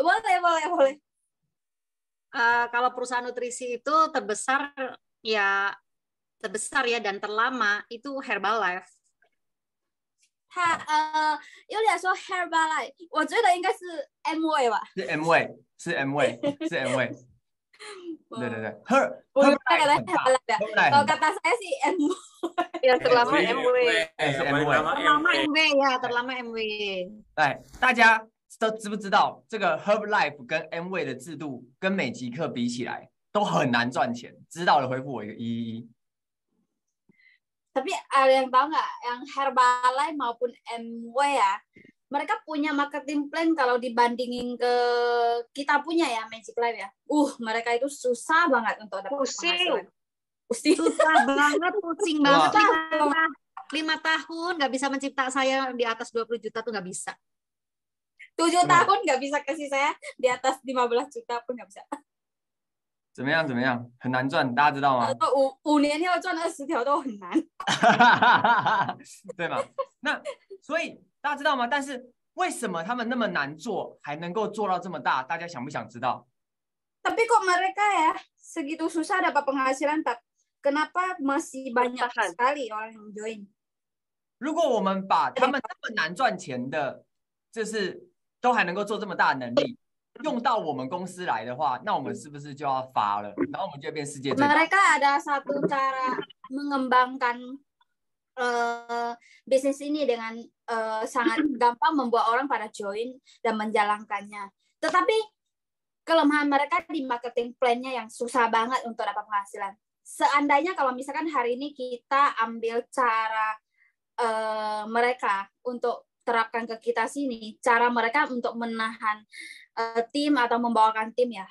Boleh, boleh, boleh. Kalau perusahaan nutrisi itu terbesar ya dan terlama itu Herbalife. 有点说 Herbalife，我觉得应该是 M 位吧。是 M 位，是 M 位，是 M 位。对对对Bukan Herbalife kata 很大 Herbalife ya. ，Herbalife Kalau 很大，kata saya sih M。ya terlama MW MW，yang 是 paling MW， lama terlama MW MW ya terlama MW。来，大家都知不知道这个 Herbalife 跟 M 位的制度跟美极客比起来都很难赚钱？知道的回复我一个111。Tapi ada yang tahu nggak, yang Herbalife maupun MW ya, mereka punya marketing plan kalau dibandingin ke kita punya ya, Magic Life ya. Mereka itu susah banget untuk dapat penghasilan. Pusing. Susah banget, pusing banget. 5 tahun nggak bisa mencipta saya di atas 20 juta tuh nggak bisa. 7 tahun nggak bisa kasih saya di atas 15 juta pun nggak bisa. 怎么样？怎么样？很难赚，大家知道吗？5年要赚20条都很难。对吗？那所以大家知道吗？但是为什么他们那么难做，还能够做到这么大？大家想不想知道？ Tapi kok mereka ya segitu susah dapat penghasilan, kenapa masih banyak sekali orang yang join？ 如果我们把他们那么难赚钱的，就是都还能够做这么大的能力，用到我们公司来的话，那我们是不是就要发了？然后我们就变世界最大。 Mereka ada satu cara mengembangkan bisnis ini dengan sangat gampang membuat orang pada join dan menjalankannya. Tetapi kelemahan mereka di marketing plan-nya yang susah banget untuk dapat penghasilan. Seandainya kalau misalkan hari ini kita ambil cara mereka untuk terapkan ke kita sini, cara mereka untuk menahan tim atau membawakan tim ya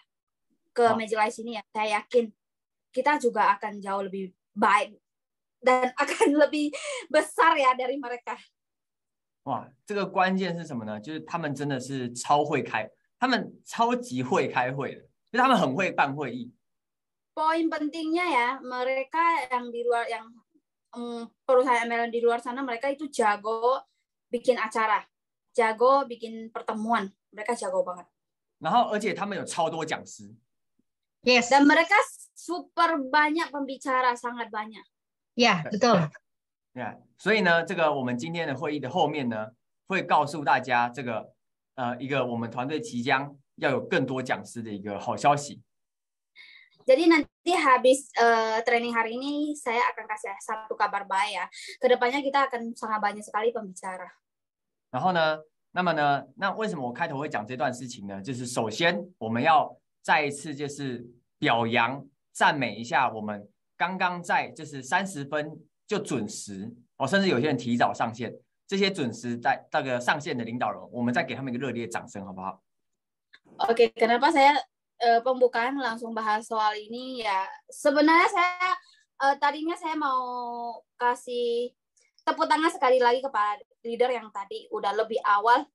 ke Magic Life sini ya, saya yakin kita juga akan jauh lebih baik dan akan lebih besar ya dari mereka。 哇，这个关键是什么呢？就是他们真的是超会开，他们超级会开会的，就是他们很会办会议。 Poin pentingnya ya, mereka yang di luar, yang perusahaan MLM di luar sana, mereka itu jago bikin acara, jago bikin pertemuan, mereka jago banget。 然后而且他们有超多讲师。 Yes. Dan mereka super banyak pembicara, sangat banyak。 Ya, betul。 所以呢，这个我们今天的会议的后面呢，会告诉大家这个一个我们团队即将要有更多讲师的一个好消息。 Jadi nanti habis training hari ini saya akan kasih satu kabar baik ya. Kedepannya kita akan sangat banyak sekali pembicara。 然后呢，那么呢，那为什么我开头会讲这段事情呢？就是首先我们要再一次就是表扬赞美一下我们刚刚在就是30分就准时甚至有些人提早上线，这些准时在那个上线的领导人，我们再给他们一个热烈掌声，好不好？ Oke, kenapa saya pembukaan langsung bahas soal ini ya? Sebenarnya saya tadinya saya mau kasih tepuk tangan sekali lagi kepada leader yang tadi udah lebih awal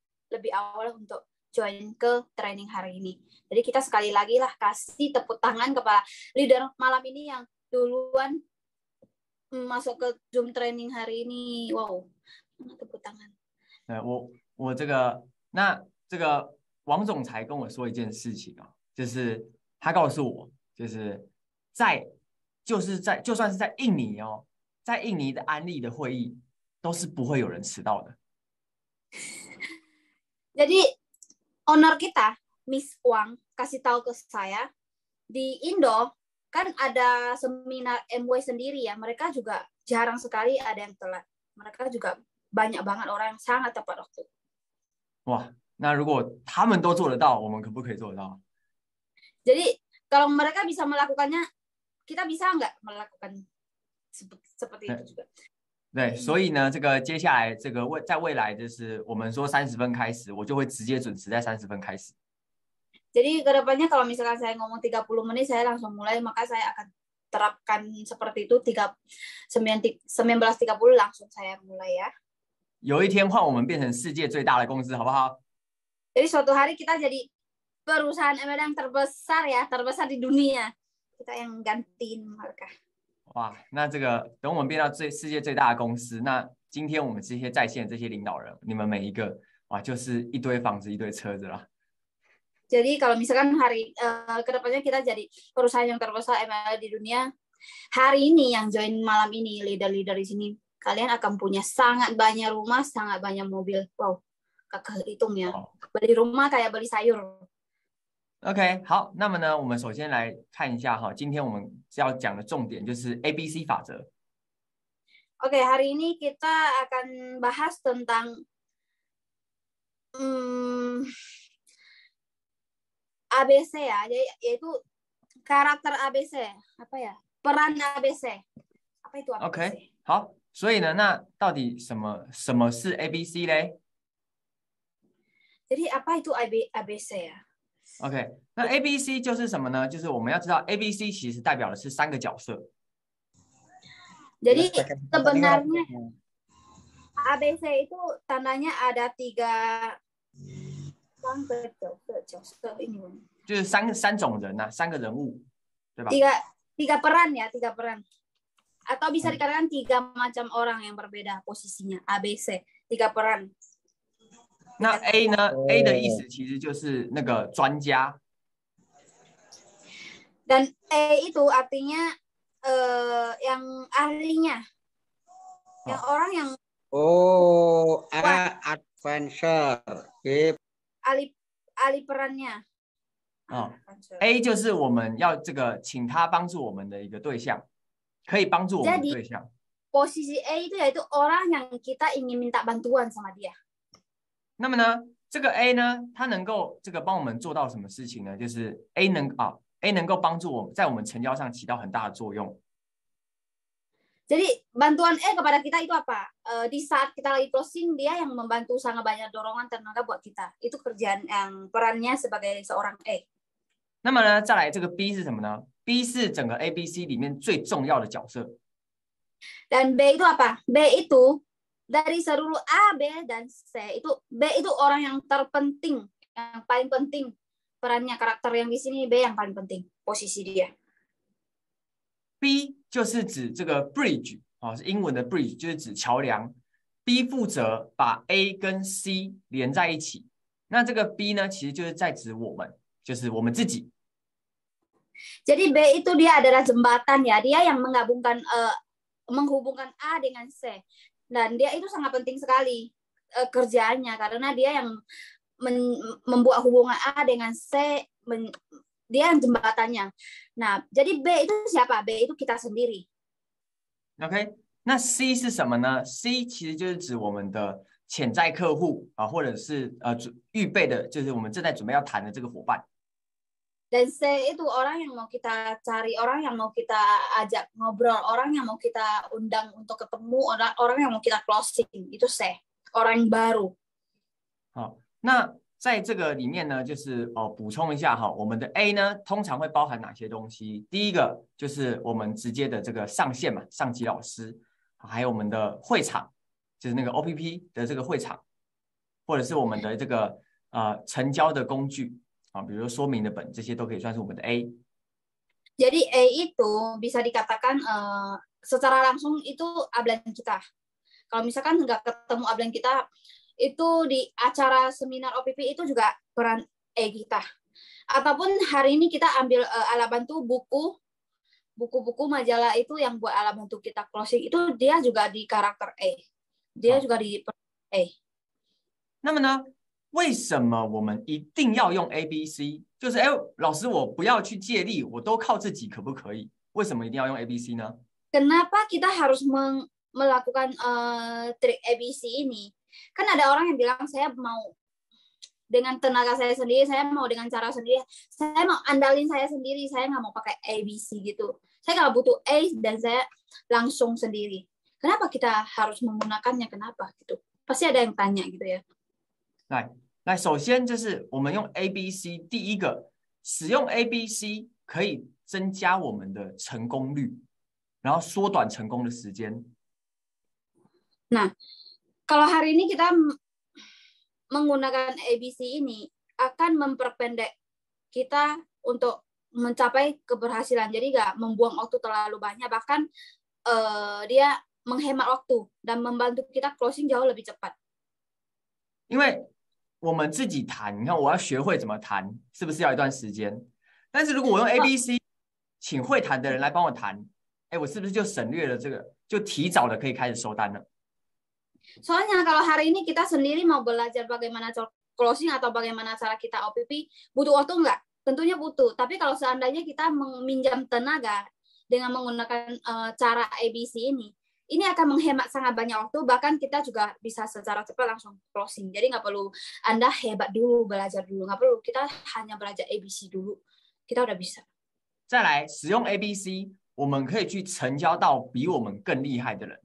untuk join ke training hari ini. Jadi kita sekali lagi lah kasih tepuk tangan kepada leader malam ini yang duluan masuk ke Zoom training hari ini. Wow, tepuk tangan。 我这个王总裁跟我说一件事情就是他告诉我，就是就算是在印尼在印尼的安利的会议都是不会有人迟到的。 Jadi owner kita Miss Wang kasih tahu ke saya di Indo kan ada seminar MW sendiri ya, mereka juga jarang sekali ada yang telat. Mereka juga banyak banget orang yang sangat tepat waktu. 哇，那如果他们都做得到，我们可不可以做得到？ Jadi kalau mereka bisa melakukannya, kita bisa nggak melakukan seperti itu juga？ 对，所以呢，这个接下来这个在未来就是我们说30分开始，我就会直接准时在30分开始。 Jadi kedepannya kalau misalkan saya ngomong 30 menit, saya langsung mulai, maka saya akan terapkan seperti itu 19.30 langsung saya mulai ya。 有一天换我们变成世界最大的公司，好不好？ Jadi suatu hari kita jadi perusahaan MLM yang terbesar ya, terbesar di dunia. Kita yang gantiin mereka。 哇，那这个等我们变到世界最大的公司，那今天我们这些在线的这些领导人，你们每一个哇，就是一堆房子一堆车子了。Jadi kalau misalkan kedepannya kita jadi perusahaan yang terbesar MLM di dunia, hari ini yang join malam ini leader-leader di sini, kalian akan punya sangat banyak rumah, sangat banyak mobil. Wow, kakak hitung ya. Beli rumah kayak beli sayur. OK， 好，那么呢，我们首先来看一下哈，今天我们要讲的重点就是 ABC 法则。Oke, hari ini kita akan bahas tentang ABC ya, yaitu karakter ABC. Apa ya? Peran ABC. Apa itu ABC? OK， 好，所以呢，那到底什么是 ABC 嘞？ Jadi apa itu ABC 呀 OK， 那 ABC 就是什么呢？就是我们要知道 ABC 其实代表的是3个角色。 Jadi sebenarnya ABC itu tandanya ada 3个角色ini. 就是三种人呐、3个人物，对吧？ tiga peran ya, 3 peran. Atau bisa dikatakan 3 macam orang yang berbeda posisinya. ABC, 3 peran. 那 A 呢 ？A 的意思其实就是那个专家。 Dan A itu artinya yang ahlinya. Yang orang yang adventure. ahli perannya. A 就是我们要这个请他帮助我们的一个对象，可以帮助我们的对象。 Posisi A itu yaitu orang yang kita ingin minta bantuan sama dia. 那么呢，这个 A 呢，它能够这个帮我们做到什么事情呢？就是 A 能够帮助我们在我们成交上起到很大的作用。 Jadi bantuan A kepada kita itu apa? Di saat kita lagi closing, dia yang membantu sangat banyak dorongan tenaga buat kita. Itu kerjaan yang perannya sebagai seorang A. 那么呢，再来这个 B 是什么呢 ？B 是整个 ABC 里面最重要的角色。 Dan B itu apa? B itu dari seluruh A, B, dan C itu B itu orang yang terpenting, yang paling penting perannya, karakter yang di sini B yang paling penting posisi dia. B 就是指这个 bridge 是英文的 bridge， 就是指桥梁。B 负责把 A 跟 C 连在一起。那这个 B 呢，其实就是在指我们，就是我们自己。 Jadi B itu dia adalah jembatan ya, dia yang menghubungkan A dengan C. Dan dia itu sangat penting sekali kerjaannya karena dia yang membuat hubungan A dengan C, dia yang jembatannya. Nah, jadi B itu siapa? B itu kita sendiri. OK， 那 C 是什么呢 ？C 其实就是指我们的潜在客户或者是预备的，就是我们正在准备要谈的这个伙伴。 Dan C itu orang yang mau kita cari, orang yang mau kita ajak ngobrol, orang yang mau kita undang untuk ketemu, orang yang mau kita closing. Itu C, orang yang baru. 好，那在这个里面呢，就是补充一下哈，我们的 A 呢通常会包含哪些东西？第一个就是我们直接的这个上线嘛，上级老师，还有我们的会场，就是那个 OPP 的这个会场，或者是我们的这个成交的工具。 比如说说明的本，这些都可以算是我们的 A。 Jadi A itu bisa dikatakan secara langsung itu upline kita. Kalau misalkan nggak ketemu upline kita, itu di acara seminar OPP itu juga peran A kita. Ataupun hari ini kita ambil alat bantu buku-buku majalah itu yang buat alat bantu kita closing, itu dia juga di karakter A. Dia juga di peran A. 那么呢？ 为什么我们一定要用 ABC？ 就是老师，我不要去借力，我都靠自己，可不可以？为什么一定要用 ABC 呢？ Kenapa kita harus melakukan trik ABC ini? Kan ada orang yang bilang saya mau dengan tenaga saya sendiri, saya mau dengan cara sendiri, saya mau andalin saya sendiri, saya nggak mau pakai ABC gitu. Saya nggak butuh A dan saya langsung sendiri. Kenapa kita harus menggunakannya? Kenapa gitu? Pasti ada yang tanya gitu ya. 来，首先就是我们用 ABC， 第一个，使用 ABC 可以增加我们的成功率，然后缩短成功的时间。Nah, kalau hari ini kita menggunakan ABC ini akan memperpendek kita untuk mencapai keberhasilan. Jadi nggak membuang waktu terlalu banyak, bahkan dia menghemat waktu dan membantu kita closing jauh lebih cepat. 因为我们自己弹，你看我要学会怎么弹，是不是要一段时间？但是如果我用 ABC，请会弹的人来帮我弹，我是不是就省略了这个，就提早的可以开始收单了？ Soalnya kalau hari ini kita sendiri mau belajar bagaimana closing atau bagaimana cara kita OPP, butuh waktu nggak? Tentunya butuh. Tapi kalau seandainya kita meminjam tenaga dengan menggunakan cara ABC ini akan menghemat sangat banyak waktu. Bahkan kita juga bisa secara cepat langsung closing. Jadi nggak perlu Anda hebat dulu, belajar dulu. Nggak perlu. Kita hanya belajar ABC dulu. Kita udah bisa. 再来，使用 ABC， 我们可以去成交到比我们更厉害的人。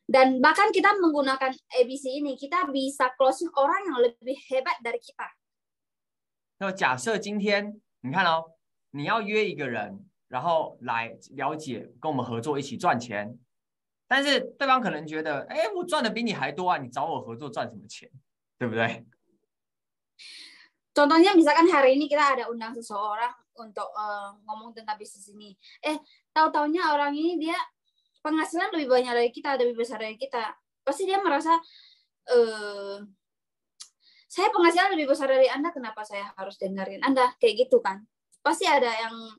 Dan bahkan kita menggunakan ABC ini, kita bisa closing orang yang lebih hebat dari kita. 那假设今天你看哦，你要约一个人，然后来了解跟我们合作一起赚钱，但是对方可能觉得，我赚的比你还多啊，你找我合作赚什么钱，对不对？ Contohnya misalkan hari ini kita ada undang seseorang untuk ngomong tentang bisnis ini. Tahu-taunya orang ini dia penghasilan lebih banyak dari kita, lebih besar dari kita. Pasti dia merasa saya penghasilan lebih besar dari Anda, kenapa saya harus dengerin Anda? Kayak gitu kan. Pasti ada yang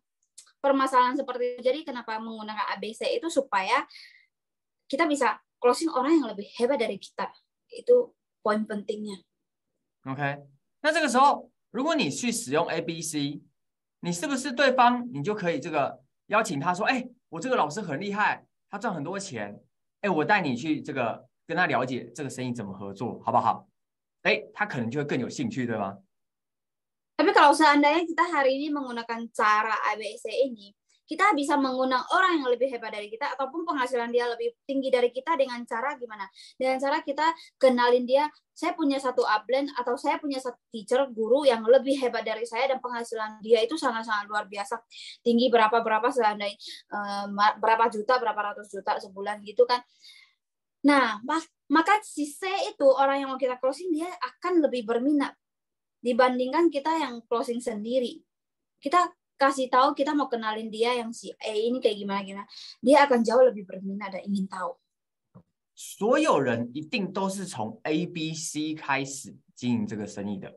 permasalahan seperti itu. Jadi kenapa menggunakan ABC itu supaya kita bisa closing orang yang lebih hebat dari kita. Itu poin pentingnya. OK， 那这个时候如果你去使用 ABC， 你是不是对方你就可以这个邀请他说，我这个老师很厉害，他赚很多钱，我带你去这个跟他了解这个生意怎么合作，好不好？他可能就会更有兴趣，对吗？ Tapi kalau seandainya kita hari ini menggunakan cara ABC ini, kita bisa mengundang orang yang lebih hebat dari kita ataupun penghasilan dia lebih tinggi dari kita dengan cara gimana? Dengan cara kita kenalin dia, saya punya satu upline atau saya punya satu teacher, guru yang lebih hebat dari saya dan penghasilan dia itu sangat-sangat luar biasa. Tinggi berapa-berapa seandainya berapa juta, berapa ratus juta sebulan gitu kan. Nah, maka si C itu orang yang mau kita closing dia akan lebih berminat dibandingkan kita yang closing sendiri. Kita kasih tahu, kita mau kenalin dia yang si A ini kayak gimana-gimana, dia akan jauh lebih berminat dan ingin tahu. 所有人一定都是从 ABC 开始经营这个生意的。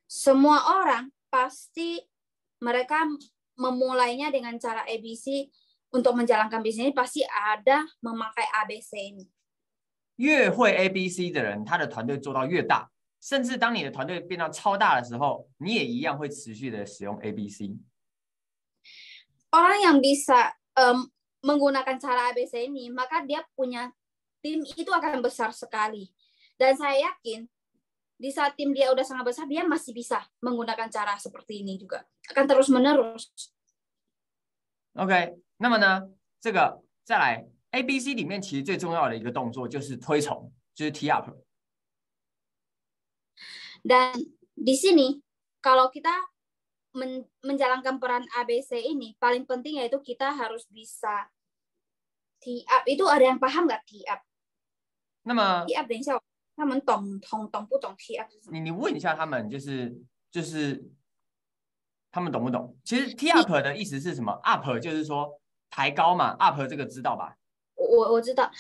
Semua orang pasti mereka memulainya dengan cara ABC untuk menjalankan bisnis ini pasti ada memakai ABC ini. 越会 ABC 的人，他的团队做到越大。 甚至当你的团队变到超大的时候，你也一样会持续的使用 ABC。 Orang yang bisa menggunakan cara ABC ini, maka dia punya tim itu akan besar sekali. Dan saya yakin di saat tim dia udah sangat besar, dia masih bisa menggunakan cara seperti ini juga. Akan terus menerus. OK， 那么呢，这个再来 ABC 里面其实最重要的一个动作就是推崇，就是 T up。 Dan di sini kalau kita menjalankan peran ABC ini paling penting yaitu kita harus bisa T up. Itu ada yang paham nggak T up? 那么 T up 等一下他们懂不懂 T up 是什么？ 你问一下他们，就是他们懂不懂？其实 T up 的意思是什么 ？up 就是说抬高嘛 ，up 这个知道吧？我知道。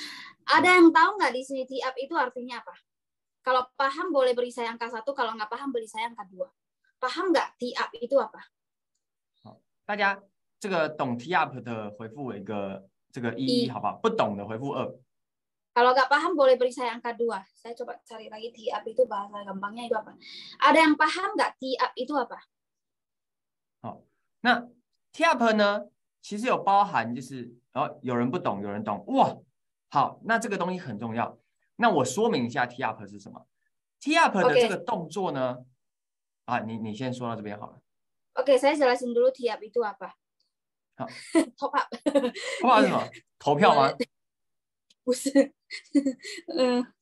Ada yang tahu nggak di sini T up itu artinya apa? Kalau paham boleh beri saya angka 1, kalau nggak paham beri saya angka 2. Paham nggak T up itu apa? 大家这个懂 T up 的回复我一个这个1，好不好？不懂的回复2。 Kalau nggak paham boleh beri saya angka 2. Saya coba cari lagi T up itu bahasa gampangnya itu apa. Ada yang paham nggak T up itu apa? 好，那 T up 呢，其实有包含就是有人不懂，有人懂，哇，好，那这个东西很重要。那我说明一下 T up 是什么。T up 的这个动作呢，你先说到这边好了。Oke, saya jelasin dulu T up itu apa. 好，top up。top up 是什么？投票吗？不是，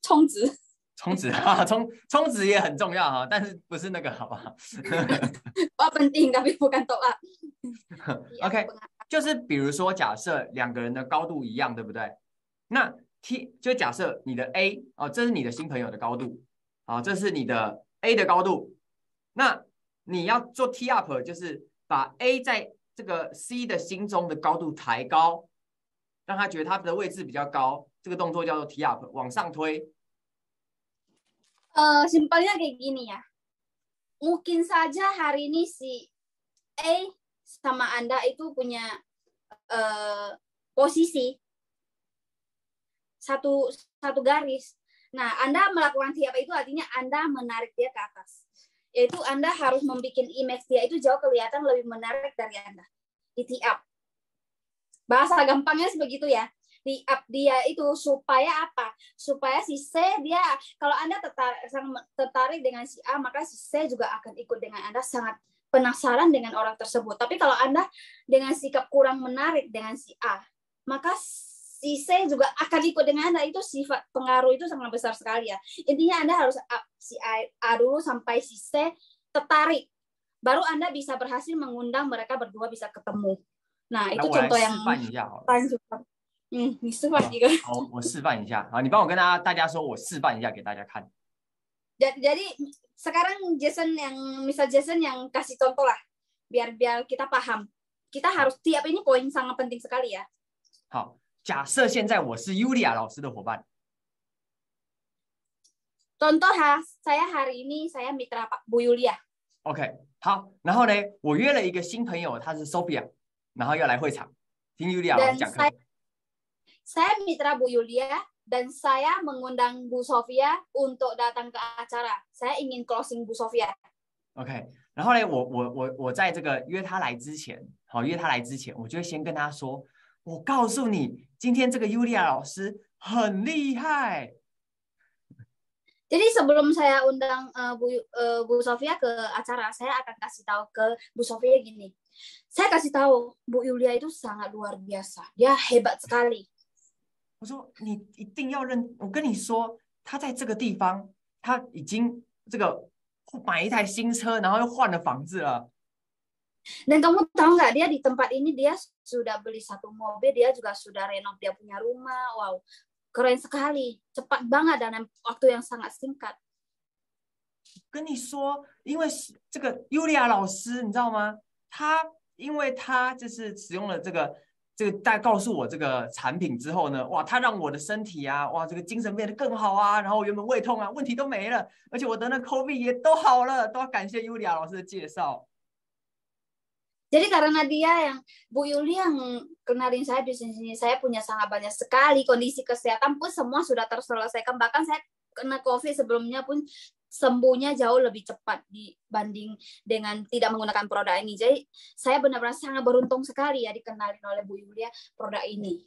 充值。充值啊，充值也很重要哈，但是不是那个，好不好penting tapi bukan top up。OK， 就是比如说，假设两个人的高度一样，对不对？那 就假设你的 A 这是你的新朋友的高度，这是你的 A 的高度，那你要做 T up， 就是把 A 在这个 C 的心中的高度抬高，让他觉得他的位置比较高，这个动作叫做 T up， 往上推。Simpelnya kayak gini ya. Mungkin saja hari ini si A sama Anda itu punya posisi satu garis. Nah, Anda melakukan tiap itu artinya Anda menarik dia ke atas. Yaitu Anda harus membuat image dia itu jauh kelihatan lebih menarik dari Anda. Di tiap. Bahasa gampangnya sebegitu ya. Di up dia itu supaya apa? Supaya si C dia kalau Anda tertarik dengan si A, maka si C juga akan ikut dengan Anda, sangat penasaran dengan orang tersebut. Tapi kalau Anda dengan sikap kurang menarik dengan si A, maka si C juga akan ikut dengan Anda. Itu sifat pengaruh itu sangat besar sekali ya. Intinya Anda harus up si A dulu sampai si C tertarik. Baru Anda bisa berhasil mengundang mereka berdua bisa ketemu. Nah, itu contoh yang paling suka. 你示范一个。好，我示范一下。好，你帮我跟大家说，我示范一下给大家看。Jadi sekarang misal Jason yang kasih contoh lah, biar kita paham. Kita harus tiap ini poin sangat penting sekali ya. 好，假设现在我是 Yulia 老师的伙伴。Contoh saya hari ini saya mitra Pak Bu Yulia。OK， 好，然后呢，我约了一个新朋友，他是 Sophia， 然后要来会场听 Yulia 老师讲课。Saya mitra Bu Yulia dan saya mengundang Bu Sofia untuk datang ke acara. Saya ingin closing Bu Sofia. OK， 然后呢，我在这个约他来之前，我就会先跟他说，我告诉你，今天这个 Yulia 老师很厉害。Jadi sebelum saya undang Bu Sofia ke acara, saya akan kasih tahu ke Bu Sofia gini. Saya kasih tahu Bu Yulia itu sangat luar biasa. Dia hebat sekali. 我说你一定要我跟你说，他在这个地方，他已经这个买一台新车，然后又换了房子了。Dan kamu tahu nggak, dia di tempat ini dia sudah beli satu mobil, dia juga sudah renov dia punya rumah. Wow, keren sekali, cepat banget dan waktu yang sangat singkat. 跟你说，因为这个 Yulia 老师，你知道吗？因为他就是使用了这个在告诉我这个产品之后呢，哇，他让我的身体啊，哇，这个精神变得更好啊，然后原本胃痛啊，问题都没了，而且我的那 COVID 也都好了，都要感谢 Yulia 老师的介绍。Jadi karena dia yang Bu Yuli yang kenalin saya di sini, saya punya sangat banyak sekali kondisi kesehatan pun semua sudah terselesaikan. Bahkan saya kena COVID sebelumnya pun sembuhnya jauh lebih cepat dibanding dengan tidak menggunakan produk ini. Jadi saya benar-benar sangat beruntung sekali ya dikenalin oleh Bu Yulia produk ini.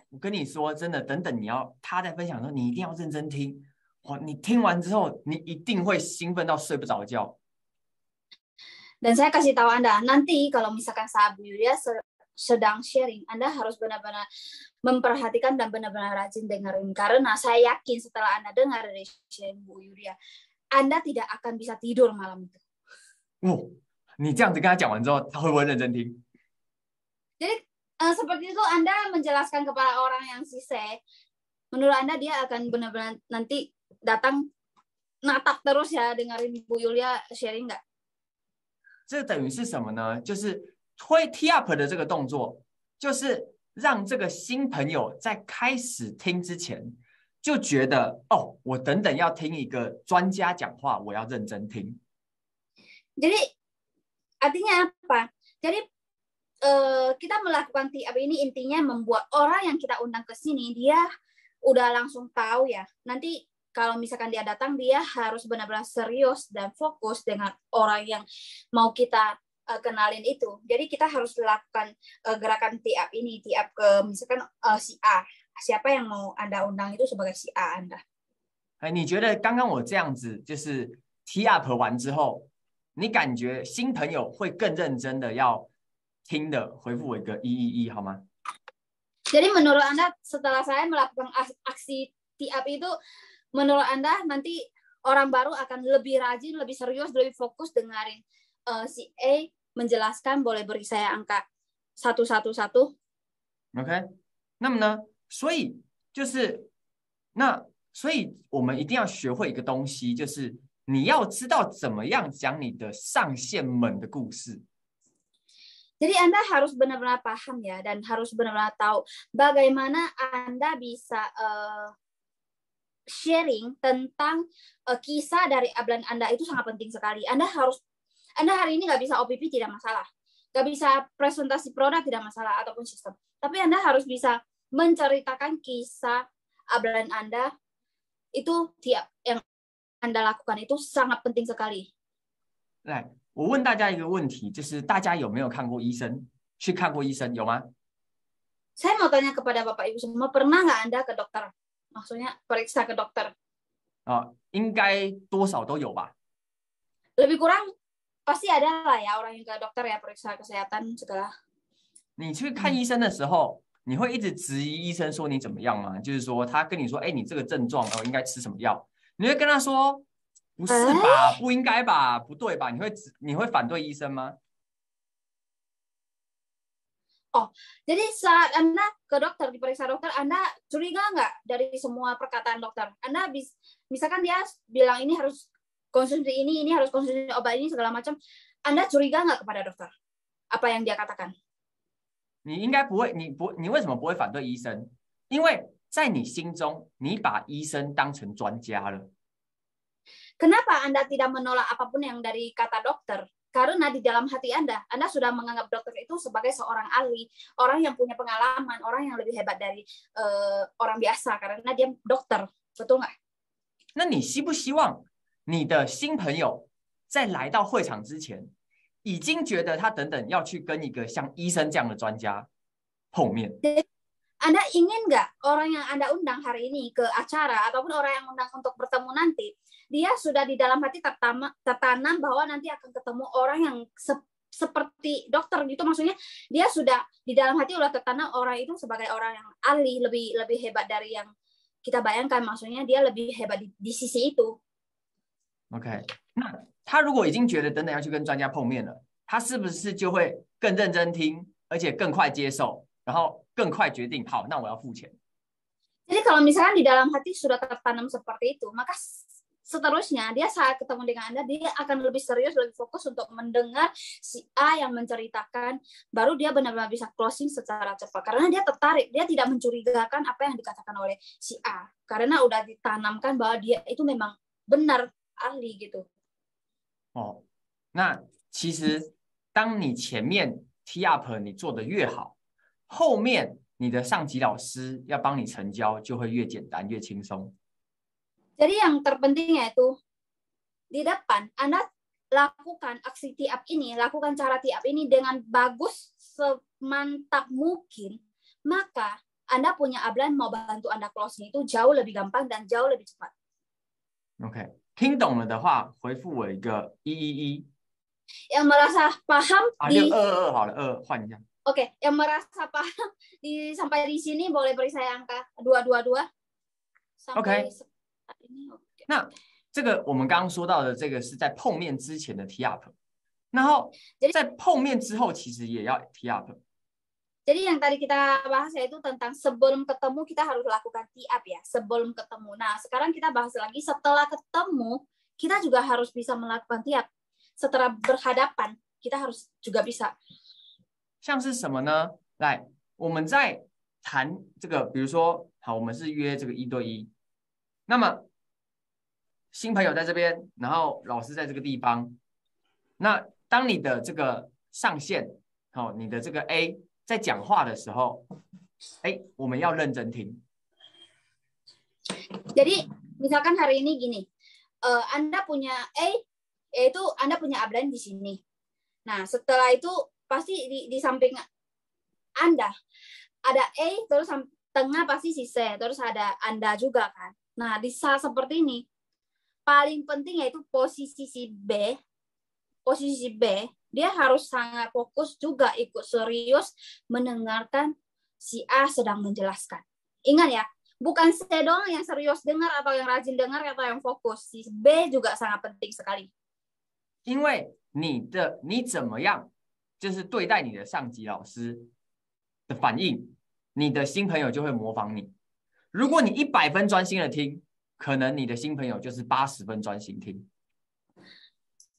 我跟你说，真的，等等他在分享的时候，你一定要认真听。你听完之后，你一定会兴奋到睡不着觉。Dan saya kasih tahu Anda, nanti kalau misalkan saat Bu Yulia sedang sharing, Anda harus benar-benar memperhatikan dan benar-benar rajin dengerin. Karena saya yakin setelah Anda dengar dari sharing Bu Yulia, Anda tidak akan bisa tidur malam itu. 你这样子跟他讲完之后，他会不会认真听？ Jadi seperti itu Anda menjelaskan kepada orang yang sise, menurut Anda dia akan benar-benar nanti datang natap terus ya dengerin Bu Yulia sharing nggak? 这等于是什么呢？就是推 tee up 的这个动作，就是让这个新朋友在开始听之前就觉得，哦，我等等要听一个专家讲话，我要认真听。Jadi artinya apa? Jadi kita melakukan tee up ini intinya membuat orang yang kita undang ke sini dia udah langsung tahu ya. Nanti kalau misalkan dia datang, dia harus benar-benar serius dan fokus dengan orang yang mau kita kenalin itu. Jadi kita harus lakukan gerakan tee up ini, tee up ke misalkan si A. Siapa yang mau Anda undang itu sebagai si A Anda. 你觉得刚刚我这样子就是 tee up 完之后，你感觉新朋友会更认真的要听的，回复我一个111好吗？ Jadi menurut Anda setelah saya melakukan aksi tee up itu, menurut Anda nanti orang baru akan lebih rajin, lebih serius, lebih fokus dengerin si A menjelaskan, boleh beri saya angka 111. OK， 那么呢，所以我们一定要学会一个东西，就是你要知道怎么样讲你的上线们的故事。 Jadi Anda harus benar-benar paham ya, dan harus benar-benar tahu bagaimana Anda bisa sharing tentang kisah dari upline Anda itu sangat penting sekali. Anda hari ini nggak bisa OPP tidak masalah, nggak bisa presentasi produk tidak masalah ataupun sistem. Tapi Anda harus bisa menceritakan kisah upline Anda itu tiap yang Anda lakukan itu sangat penting sekali. 来，我问大家一个问题，就是大家有没有看过医生？去看过医生有吗？ Saya mau tanya kepada Bapak Ibu semua, pernah nggak Anda ke dokter? Maksudnya periksa ke dokter? 应该多少都有吧。 Lebih kurang pasti ada lah ya orang yang ke dokter ya periksa kesehatan segala. 你去看医生的时候，你会一直质疑医生说你怎么样吗？就是说他跟你说，哎，你这个症状应该吃什么药？你会跟他说，不是吧，不应该吧，不对吧？你会反对医生吗？ Oh, jadi saat Anda ke dokter, diperiksa dokter, Anda curiga nggak dari semua perkataan dokter? Anda misalkan dia bilang ini harus konsumsi ini harus konsumsi obat ini segala macam. Anda curiga nggak kepada dokter? Apa yang dia katakan? 你应该不会，你为什么不会反对医生？因为在你心中，你把医生当成专家了。 Kenapa Anda tidak menolak apapun yang dari kata dokter? Karena di dalam hati Anda sudah menganggap dokter itu sebagai seorang ahli, orang yang punya pengalaman, orang yang lebih hebat dari orang biasa karena dia dokter, betul nggak? 那你希不希望你的新朋友在来到会场之前，已经觉得他等等要去跟一个像医生这样的专家碰面？ Anda ingin nggak orang yang Anda undang hari ini ke acara ataupun orang yang undang untuk bertemu nanti, dia sudah di dalam hati tertanam bahwa nanti akan ketemu orang yang seperti dokter gitu, maksudnya dia sudah di dalam hati udah tertanam orang itu sebagai orang yang ahli, lebih hebat dari yang kita bayangkan, maksudnya dia lebih hebat di sisi itu. OK， 那他如果已经觉得等等要去跟专家碰面了，他是不是就会更认真听，而且更快接受，然后更快决定好，那我要付钱？ Jadi kalau misalkan di dalam hati sudah tertanam seperti itu, maka seterusnya dia saat ketemu dengan Anda, dia akan lebih serius, lebih fokus untuk mendengar si A yang menceritakan, baru dia benar-benar bisa closing secara cepat. Karena dia tertarik, dia tidak mencurigakan apa yang dikatakan oleh si A. Karena udah ditanamkan bahwa dia itu memang benar ahli gitu. 哦，那其实当你前面 tee up 你做的越好，后面你的上级老师要帮你成交就会越简单越轻松。 Jadi yang terpenting yaitu di depan Anda lakukan aksi tee up ini, lakukan cara tee up ini dengan bagus semantap mungkin, maka Anda punya upline mau bantu Anda closing itu jauh lebih gampang dan jauh lebih cepat. OK， 听懂了的话，回复我一个111。 Yang merasa paham 就222好了，2换一下。 Oke, yang merasa paham sampai di sini boleh beri saya angka 222. OK。 ini. 那这个我们刚刚说到的这个是在碰面之前的 tee up， 然后在碰面之后其实也要 tee up。 Jadi yang tadi kita bahas yaitu tentang sebelum ketemu kita harus lakukan tee up ya, sebelum ketemu. Nah, sekarang kita bahas lagi setelah ketemu, kita juga harus bisa melakukan tee up. Setelah berhadapan, kita harus juga bisa. 像是什么呢？来，我们在谈这个，比如说，好，我们是约这个1对1，那么新朋友在这边，然后老师在这个地方，那当你的这个上线，好，你的这个 A 在讲话的时候，我们要认真听。 Jadi misalkan hari ini gini, Anda punya A, yaitu Anda punya upline di sini. Nah, setelah itu pasti di samping Anda ada A, terus tengah pasti si C, terus ada Anda juga kan. Nah, di saat seperti ini, paling penting yaitu posisi si B, dia harus sangat fokus juga, ikut serius mendengarkan si A sedang menjelaskan. Ingat ya, bukan C doang yang serius dengar atau yang rajin dengar atau yang fokus. Si B juga sangat penting sekali. 因为你怎么样，就是对待你的上级老师的反应，你的新朋友就会模仿你。如果你100分专心的听，可能你的新朋友就是80分专心听。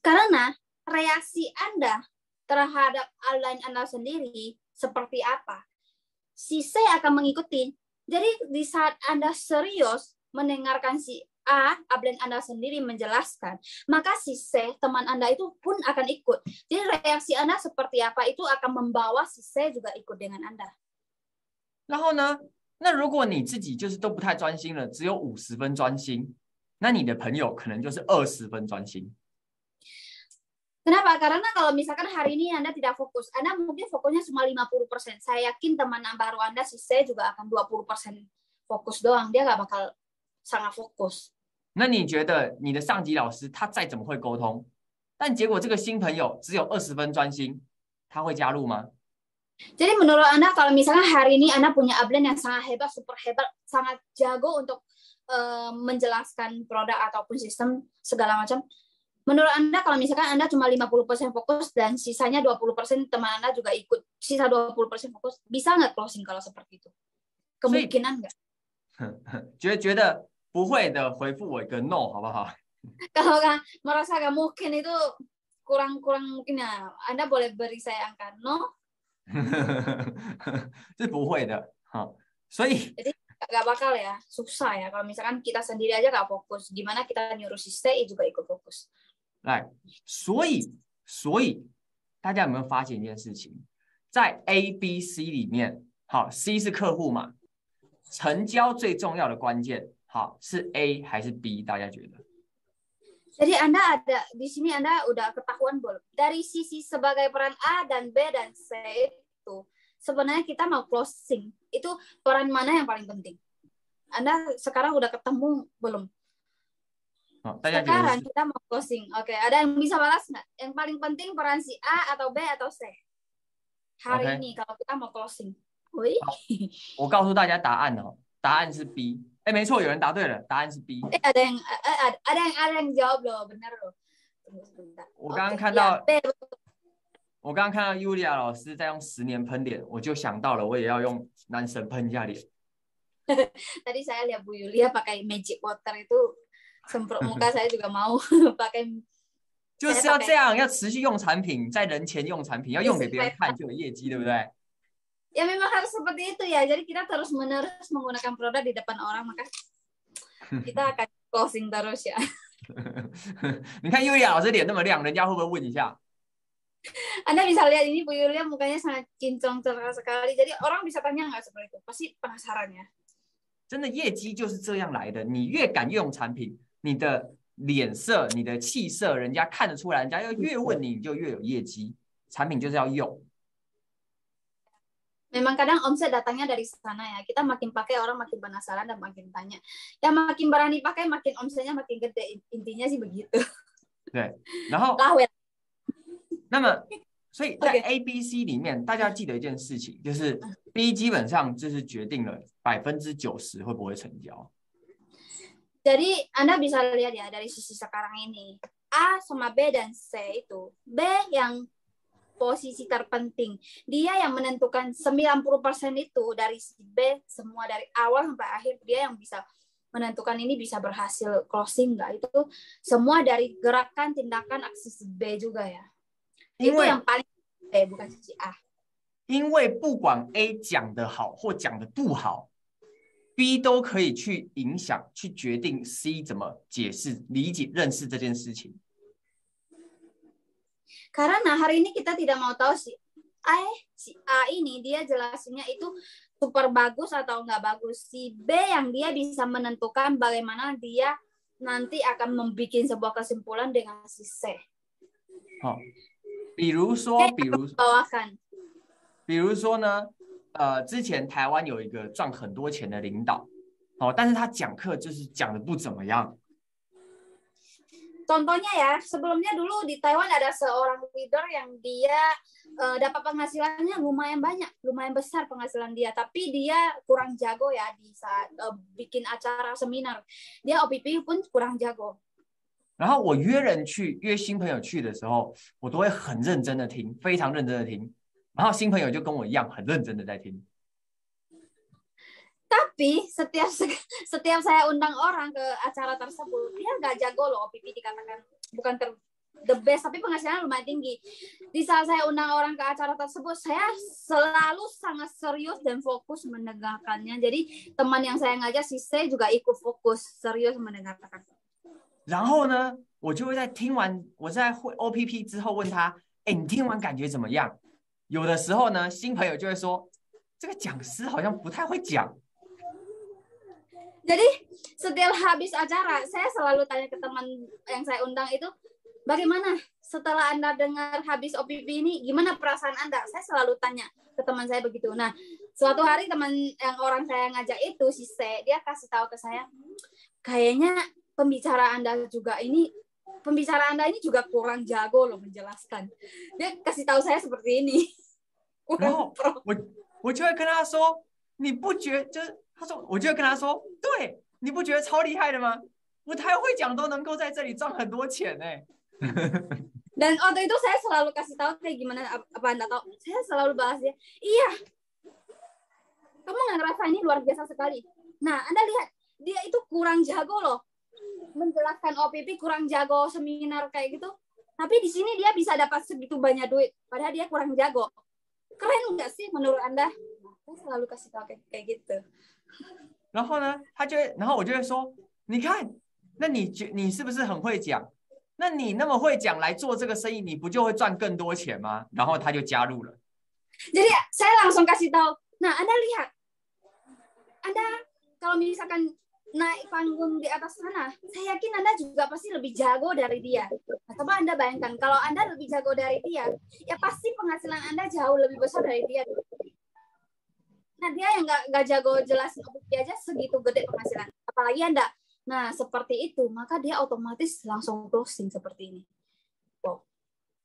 Karena reaksi Anda terhadap upline Anda sendiri seperti apa, si C akan mengikuti. Jadi di saat Anda serius, mendengarkan si A, upline Anda sendiri menjelaskan, maka si C, teman Anda itu pun akan ikut. Jadi reaksi Anda seperti apa itu akan membawa si C juga ikut dengan Anda. 然后呢，那如果你自己就是都不太专心了，只有50分专心，那你的朋友可能就是20分专心。 Kenapa? Karena kalau misalkan hari ini Anda tidak fokus, Anda mungkin fokusnya cuma 50%. Saya yakin teman baru Anda, si C juga akan 20% fokus doang. Dia nggak bakal sangat fokus. 那你觉得你的上级老师他再怎么会沟通，但结果这个新朋友只有20分专心，他会加入吗？ Jadi menurut Anda kalau misalkan hari ini Anda punya upline yang sangat hebat, super hebat, sangat jago untuk menjelaskan produk ataupun sistem segala macam, menurut Anda kalau misalkan Anda cuma 50% fokus dan sisanya 20% teman Anda juga ikut, sisa 20% fokus, bisa nggak closing kalau seperti itu? Kemungkinan nggak? 觉得不会的回复我一个 no 好不好？ Kalau merasa nggak mungkin itu kurang mungkin ya, Anda boleh beri saya angka no. 是不会的，好，所以 jadi nggak bakal ya, susah ya kalau misalkan kita sendiri aja nggak fokus, gimana kita nyuruh si C juga ikut fokus. 来，所以大家有没有发现一件事情，在 A、B、C 里面，好 ，C 是客户嘛，成交最重要的关键，好是 A 还是 B？ 大家觉得？ Jadi Anda ada di sini, Anda udah ketahuan belum? Dari sisi sebagai peran A dan B dan C itu sebenarnya kita mau closing. Itu peran mana yang paling penting? Anda sekarang udah ketemu belum? Sekarang kita mau closing. Oke, ada yang bisa balas nggak? Yang paling penting peran si A atau B atau C? Hari ini kalau kita mau closing. 我告诉大家答案哦，答案是 B。 哎，没错，有人答对了，答案是 B。 ada yang jawab loh, benar loh. Sebentar. 我刚刚看到，我刚刚看到 Yulia 老师在用10年喷脸，我就想到了，我也要用男神喷一下脸。 Tadi saya lihat Bu Yulia pakai magic water itu semprot muka, saya juga mau pakai. 就是要这样，要持续用产品，在人前用产品，要用给别人看就有业绩，对不对？ Ya memang harus seperti itu ya. Jadi kita terus-menerus menggunakan produk di depan orang, maka kita akan closing terus ya. 你看 Yulia 老师脸那么亮，人家会不会问一下？ Anda bisa lihat ini Bu Yulia mukanya sangat kinclong cerah sekali. Jadi orang bisa tanya nggak seperti itu? Pasti penasaran ya. 真的业绩就是这样来的，你越敢用产品，你的脸色、你的气色，人家看得出来，人家要越问你，你就越有业绩。产品就是要用。 Memang kadang omset datangnya dari sana ya. Kita makin pakai orang makin penasaran dan makin tanya. Yang makin berani pakai makin omsetnya makin gede. Intinya sih begitu. 对，然后，那么，所以在 A、B、C 里面，大家记得一件事情，就是 B 基本上就是决定了90%会不会成交。 Jadi Anda bisa lihat ya dari sisi sekarang ini, A sama B dan C itu, B yang posisi terpenting. Dia yang menentukan 90% itu dari si B, semua dari awal sampai akhir dia yang bisa menentukan ini bisa berhasil closing nggak. Itu semua dari gerakan, tindakan, aksi si B juga ya. Itu yang paling B, bukan si A. 因为不管 A 讲的好或讲的不好， B 都可以去影响、去决定 C 怎么解释、理解、认识这件事情。 Karena hari ini kita tidak mau tahu si A ini dia jelasinnya itu super bagus atau nggak bagus. Si B yang dia bisa menentukan bagaimana dia nanti akan membuat sebuah kesimpulan dengan si C. 好，比如说呢，之前台湾有一个赚很多钱的领导，但是他讲课就是讲的不怎么样。 Contohnya ya, sebelumnya dulu di Taiwan ada seorang leader yang dia dapat penghasilannya lumayan banyak, lumayan besar penghasilan dia, tapi dia kurang jago ya di saat bikin acara seminar. Dia OPP pun kurang jago. 然后我约新朋友去的时候，我都会很认真的听，非常认真的听。然后新朋友就跟我一样很认真的在听。 Tapi setiap saya undang orang ke acara tersebut, dia nggak jago loh OPP dikatakan, bukan the best, tapi penghasilannya lumayan tinggi. Di saat saya undang orang ke acara tersebut, saya selalu sangat serius dan fokus mendengarkannya. Jadi teman yang saya ngajak si C juga ikut fokus serius mendengarkan. 然后呢，我就会在听完我在会 OPP 之后问他，哎，你听完感觉怎么样？有的时候呢，新朋友就会说，这个讲师好像不太会讲。 Jadi setelah habis acara, saya selalu tanya ke teman yang saya undang itu, bagaimana setelah Anda dengar habis OPP ini, gimana perasaan Anda? Saya selalu tanya ke teman saya begitu. Nah, suatu hari teman yang orang saya ngajak itu, si C, dia kasih tahu ke saya, kayaknya pembicara Anda ini juga kurang jago loh menjelaskan. Dia kasih tahu saya seperti ini. 然后我就会跟他说，你不觉就是他说，我就会跟他说，对，你不觉得超厉害的吗？不太会讲都能够在这里赚很多钱呢。Dan waktu itu saya selalu kasih tahu kayak gimana, apa Anda tahu? Saya selalu bahas dia, iya, kamu nggak ngerasa ini luar biasa sekali. Nah, Anda lihat, dia itu kurang jago loh. Menjelaskan OPP kurang jago, seminar kayak gitu. Tapi di sini dia bisa dapat segitu banyak duit, padahal dia kurang jago. Keren nggak sih menurut Anda? Saya selalu kasih tahu kayak gitu. 然后呢，然后我就会说，你看，那你是不是很会讲？那你那么会讲来做这个生意，你不就会赚更多钱吗？然后他就加入了。 Jadi saya langsung kasih tahu. Nah, Anda lihat, Anda kalau misalkan naik panggung di atas sana, saya yakin Anda juga pasti lebih jago dari dia. Nah, coba Anda bayangkan, kalau Anda lebih jago dari dia, ya pasti penghasilan Anda jauh lebih besar dari dia. Nah, dia yang nggak jago jelasin OPP aja segitu gede penghasilan. Apalagi Anda. Nah, seperti itu, maka dia otomatis langsung closing seperti ini. Wow.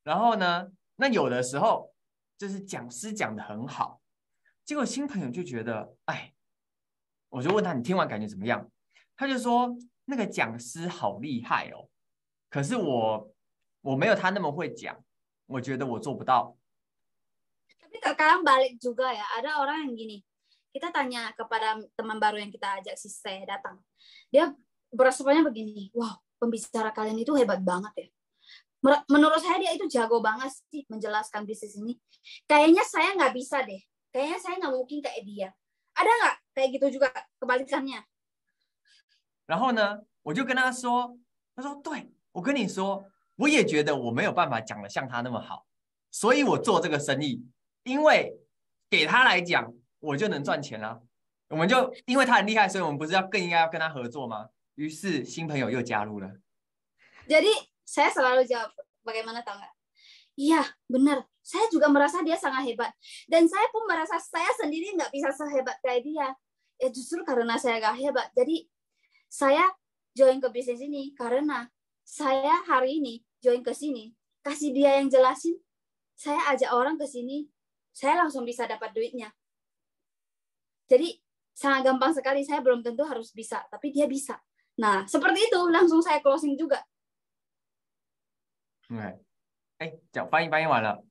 然后呢，那有的时候就是讲师讲的很好，结果新朋友就觉得，哎，我就问他，你听完感觉怎么样？他就说那个讲师好厉害哦，可是我没有他那么会讲，我觉得我做不到。 Tapi terkadang balik juga ya, ada orang yang gini, kita tanya kepada teman baru yang kita ajak si C datang, dia berasapnya begini, wow, pembicara kalian itu hebat banget ya. Menurut saya dia itu jago banget sih menjelaskan bisnis ini. Kayaknya saya nggak bisa deh, kayaknya saya nggak mungkin kayak dia. Ada nggak kayak gitu juga kebalikannya? 然后呢，我就跟他说，对，我跟你说，我也觉得我没有办法讲得像他那么好，所以我做这个生意，因为给他来讲，我就能赚钱啦。我们就因为他很厉害，所以我们不是更应该要跟他合作吗？于是新朋友又加入了。 Jadi saya selalu jawab, bagaimana tahu nggak? Iya, benar. Saya juga merasa dia sangat hebat. Dan saya pun merasa saya sendiri nggak bisa sehebat kayak dia. Ya justru karena saya nggak hebat. Jadi saya join ke bisnis ini karena saya hari ini join ke sini, kasih dia yang jelasin, saya ajak orang ke sini, saya langsung bisa dapat duitnya. Jadi sangat gampang sekali, saya belum tentu harus bisa, tapi dia bisa. Nah, seperti itu, langsung saya closing juga. 讲翻译完了。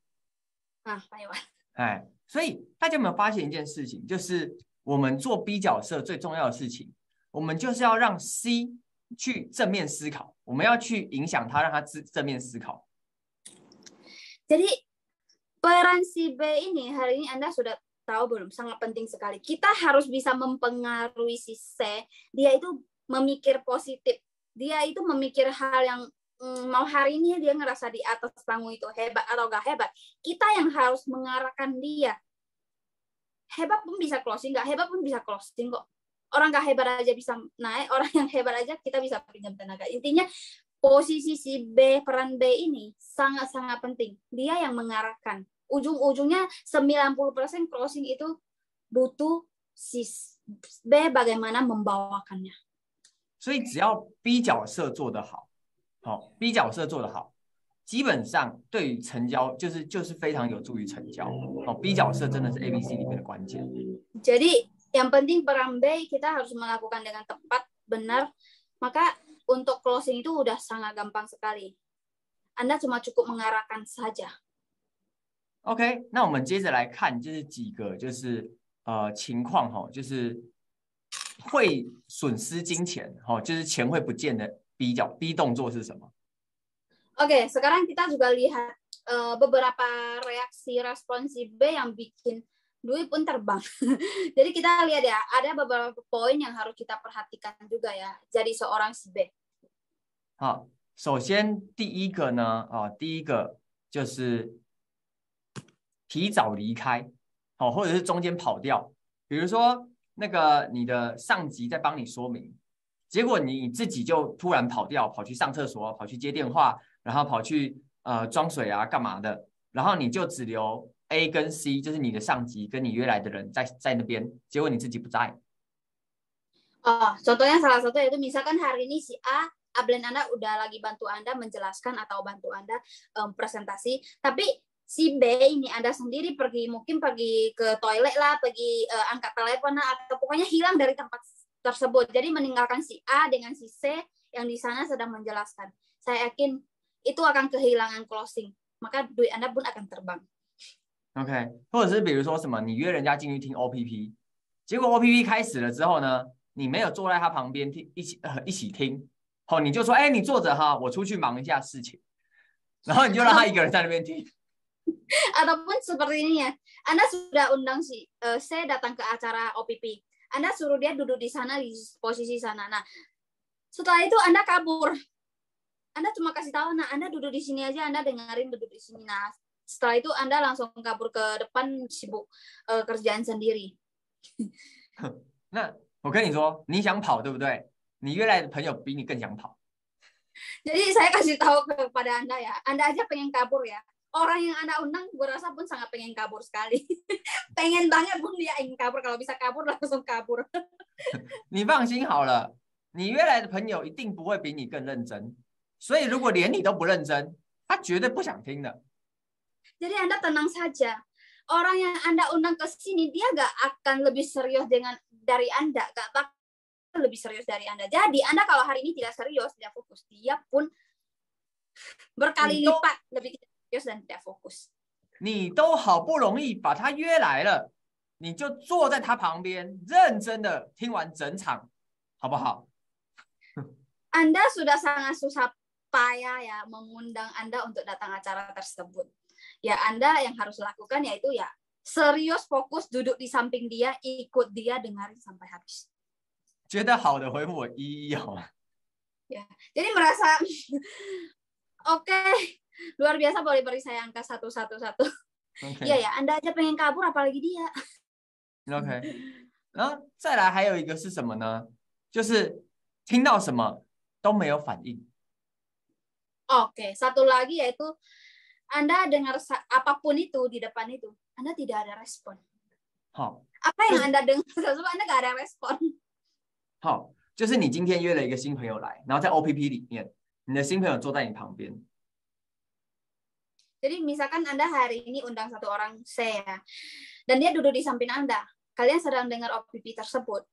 翻译完。所以大家有没有发现一件事情，就是我们做 B 角色最重要的事情，我们就是要让 C 去正面思考，我们要去影响他，让他正面思考。 Jadi peran si B ini hari ini Anda sudah tahu belum? Sangat penting sekali. Kita harus bisa mempengaruhi si C. Dia itu memikir positif. Dia itu memikir hal yang mau hari ini dia ngerasa di atas panggung itu hebat atau gak hebat. Kita yang harus mengarahkan dia. Hebat pun bisa closing, gak hebat pun bisa closing kok. Orang gak hebat aja bisa naik, orang yang hebat aja kita bisa pinjam tenaga. Intinya posisi si B, peran B ini sangat-sangat penting. Dia yang mengarahkan. Ujung-ujungnya 90% closing itu butuh si B bagaimana membawakannya. 所以只要 B 角色做得好，B 角色做得好，基本上对于成交就是非常有助于成交。B 角色真的是 ABC 里面的关键。 Jadi yang penting peran B kita harus melakukan dengan tepat, benar. Maka untuk closing itu udah sangat gampang sekali. Anda cuma cukup mengarahkan saja. OK， 那我们接着来看，就是几个情况就是会损失金钱就是钱会不见的 B 动作是什么？ Oke, sekarang kita juga lihat beberapa reaksi respon si B yang bikin Dwi pun terbang. Jadi kita lihat ya, ada beberapa poin yang harus kita perhatikan juga ya. Jadi seorang si B. 好，首先第一个呢，第一个就是提早离开，好，或者是中间跑掉。比如说那个你的上级在帮你说明，结果你自己就突然跑掉，跑去上厕所，跑去接电话，然后跑去装水啊，干嘛的？然后你就只留 A 跟 C， 就是你的上级跟你约来的人在那边，结果你自己不在。Contohnya salah satu yaitu misalkan hari ini si Ablen Anda udah lagi bantu Anda menjelaskan atau bantu Anda presentasi, tapi si B ini Anda sendiri mungkin pergi ke toilet lah, pergi angkat telepon lah, atau pokoknya hilang dari tempat tersebut. Jadi meninggalkan si A dengan si C yang di sana sedang menjelaskan. Saya yakin itu akan kehilangan closing, maka duit Anda pun akan terbang. OK， 或者是比如说什么，你约人家进去听 OPP， 结果 OPP 开始了之后呢，你没有坐在他旁边一起听，你就说，你坐着哈，我出去忙一下事情，然后你就让他一个人在那边听。Ataupun seperti ini ya, Anda sudah undang si C datang ke acara OPP, Anda suruh dia duduk di sana, di posisi sana. Nah, setelah itu Anda kabur. Anda cuma kasih tahu, nah Anda duduk di sini aja, Anda dengerin duduk di sini. Nah, setelah itu Anda langsung kabur ke depan sibuk kerjaan sendiri. 那我跟你说，你想跑对不对？你约来的朋友比你更想跑。Jadi saya kasih tahu kepada Anda ya, Anda aja pengen kabur ya. Orang yang Anda undang, gue rasa pun sangat pengen kabur sekali. Pengen banget pun dia ingin kabur. Kalau bisa kabur, langsung kabur. 你放心好了，你约来的朋友一定不会比你更认真。所以如果连你都不认真，他绝对不想听的。Jadi Anda tenang saja. Orang yang Anda undang ke sini, dia gak akan lebih serius dari Anda. Gak bakal lebih serius dari Anda. Jadi Anda kalau hari ini tidak serius, tidak fokus, dia pun berkali lipat lebih serius dan tidak fokus. 你都好不容易把他约来了，你就坐在他旁边，认真的听完整场，好不好？ Anda sudah sangat susah payah ya mengundang Anda untuk datang acara tersebut. Ya Anda yang harus lakukan yaitu ya serius fokus duduk di samping dia, ikut dia, dengarin sampai habis. 觉得好的回复我一好吗？ Ya, jadi merasa oke, luar biasa, boleh beri saya angka 111. Iya ya, Anda aja pengen kabur apalagi dia. OK， 然后再来还有一个是什么呢？就是听到什么都没有反应。 Oke, satu lagi yaitu Anda dengar apapun itu di depan itu, Anda tidak ada respon. 好， Apa yang Anda dengar tersebut, Anda nggak ada respon. 好，就是你今天约了一个新朋友来，然后在 OPP 里面，你的新朋友坐在你旁边。 Jadi misalkan Anda hari ini undang satu orang C ya, dan dia duduk di samping Anda, kalian sedang dengar OPP tersebut.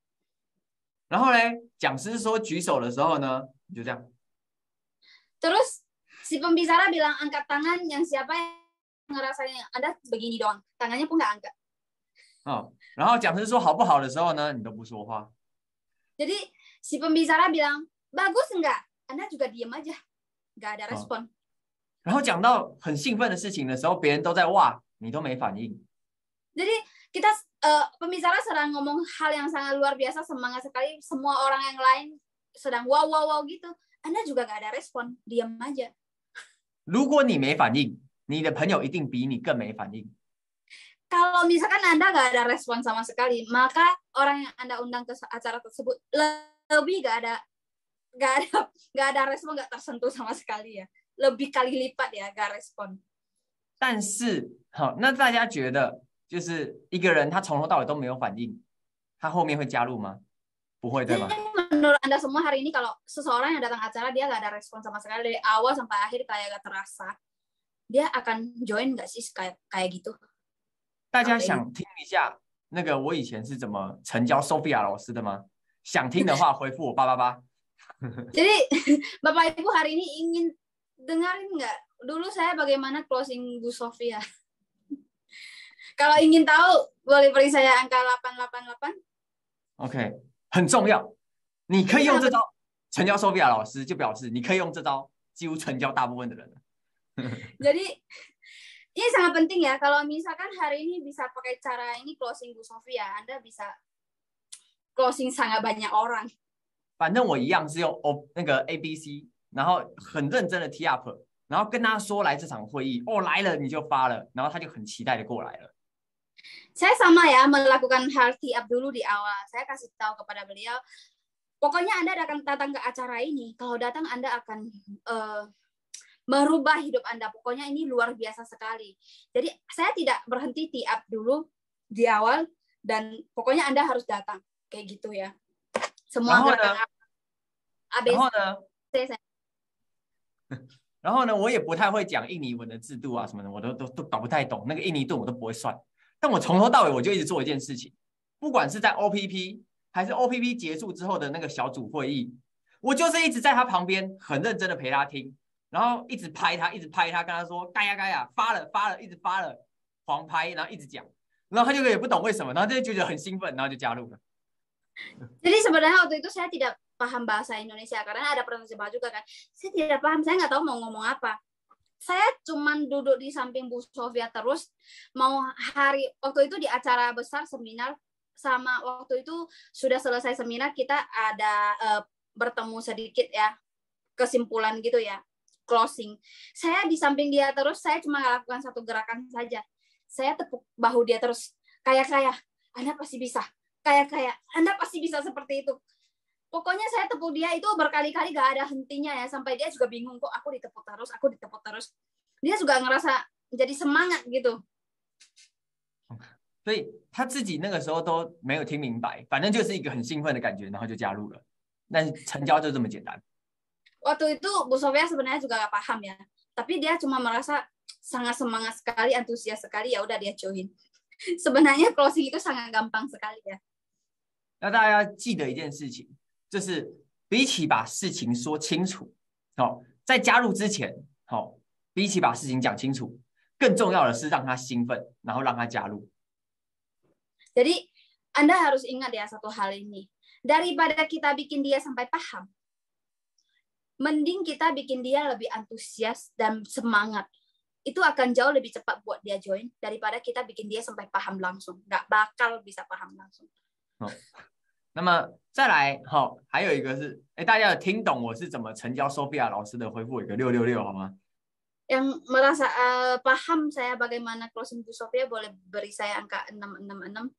然后呢，讲师说举手的时候呢，你就这样。 Terus si pembicara bilang angkat tangan, yang siapa yang ngerasain Anda begini doang, tangannya pun nggak angkat. 然后讲师说好不好的时候呢，你都不说话。 Jadi si pembicara bilang bagus enggak, Anda juga diam aja, nggak ada respon. 然后讲到很兴奋的事情的时候，别人都在哇，你都没反应。 Jadi kita pembicara sedang ngomong hal yang sangat luar biasa, semangat sekali, semua orang yang lain sedang wow wow wow gitu, Anda juga nggak ada respon, diam aja. 如果你没反应，你的朋友一定比你更没反应。 Kalau misalkan Anda nggak ada respon sama sekali, maka orang yang Anda undang ke acara tersebut lebih nggak ada respon, nggak tersentuh sama sekali ya. Lebih kali lipat ya, nggak respon. 但是，好，那大家觉得，就是一个人他从头到尾都没有反应，他后面会加入吗？不会，对吗？ Menurut Anda semua hari ini kalau seseorang yang datang acara dia nggak ada respon sama sekali dari awal sampai akhir kayak nggak terasa, dia akan join nggak sih kayak gitu? 大家想听一下那个我以前是怎么成交 Sophia 老师的吗？想听的话回复我888。 Jadi Bapak Ibu hari ini ingin dengarin nggak dulu saya bagaimana closing Bu Sofia? Kalau ingin tahu boleh beri saya angka 888. OK， 很重要。你可以用这招成交 Sophia 老师，就表示你可以用这招几乎成交大部分的人了。Jadi ini sangat penting ya. Kalau misalkan hari ini bisa pakai cara ini closing Bu Sofia, Anda bisa closing sangat banyak orang。反正我一样是用那个 ABC， 然后很认真的 tee up， 然后跟他说来这场会议，哦来了你就发了，然后他就很期待的过来了。Saya sama ya melakukan hal tee up dulu di awal. Saya kasih tahu kepada beliau, pokoknya Anda akan datang ke acara ini. Kalau datang Anda akan merubah hidup Anda. Pokoknya ini luar biasa sekali. Jadi saya tidak berhenti tee up dulu di awal dan pokoknya Anda harus datang. Kayak gitu ya. Semua gerakan ABC。然后呢，我也不太会讲印尼文的制度啊什么的，我都搞不太懂，那个印尼盾我都不会算。但我从头到尾我就一直做一件事情，不管是在 OPP 还是 OPP 结束之后的那个小组会议，我就是一直在他旁边很认真的陪他听，然后一直拍他，跟他说该呀，发了，一直发了，狂拍，然后一直讲，然后他就也不懂为什么，然后就觉得很兴奋，然后就加入了。Jadi sebenarnya waktu itu saya tidak paham bahasa Indonesia karena ada penerjemah juga kan. Saya tidak paham, saya nggak tahu mau ngomong apa. Saya cuman duduk di samping Bu Sofia terus, mau waktu itu di acara besar seminar, sama waktu itu sudah selesai seminar kita ada bertemu sedikit ya, kesimpulan gitu ya, closing. Saya di samping dia terus, saya cuma lakukan satu gerakan saja. Saya tepuk bahu dia terus, kayak Anda pasti bisa. Kayak Anda pasti bisa seperti itu. Pokoknya saya tepuk dia itu berkali-kali gak ada hentinya ya, sampai dia juga bingung kok aku ditepuk terus. Dia juga ngerasa jadi semangat gitu. 所以他自己那个时候都没有听明白，反正就是一个很兴奋的感觉，然后就加入了。但是成交就这么简单。Waktu itu Bu Sofia sebenarnya juga gak paham ya, tapi dia cuma merasa sangat semangat sekali, antusias sekali, ya udah dia join. Sebenarnya closing itu sangat gampang sekali ya. 那大家要记得一件事情，就是比起把事情说清楚，在加入之前，比起把事情讲清楚，更重要的是让他兴奋，然后让他加入。Jadi Anda harus ingat ya satu hal ini. Daripada kita bikin dia sampai paham, mending kita bikin dia lebih antusias dan semangat. Itu akan jauh lebih cepat buat dia join daripada kita bikin dia sampai paham langsung. Nggak bakal bisa paham langsung. 那么再来，还有一个是，大家有听懂我是怎么成交 Sophia 老师的回复一个666好吗？ Yang merasa paham saya bagaimana closing Bu Sofia boleh beri saya angka 666.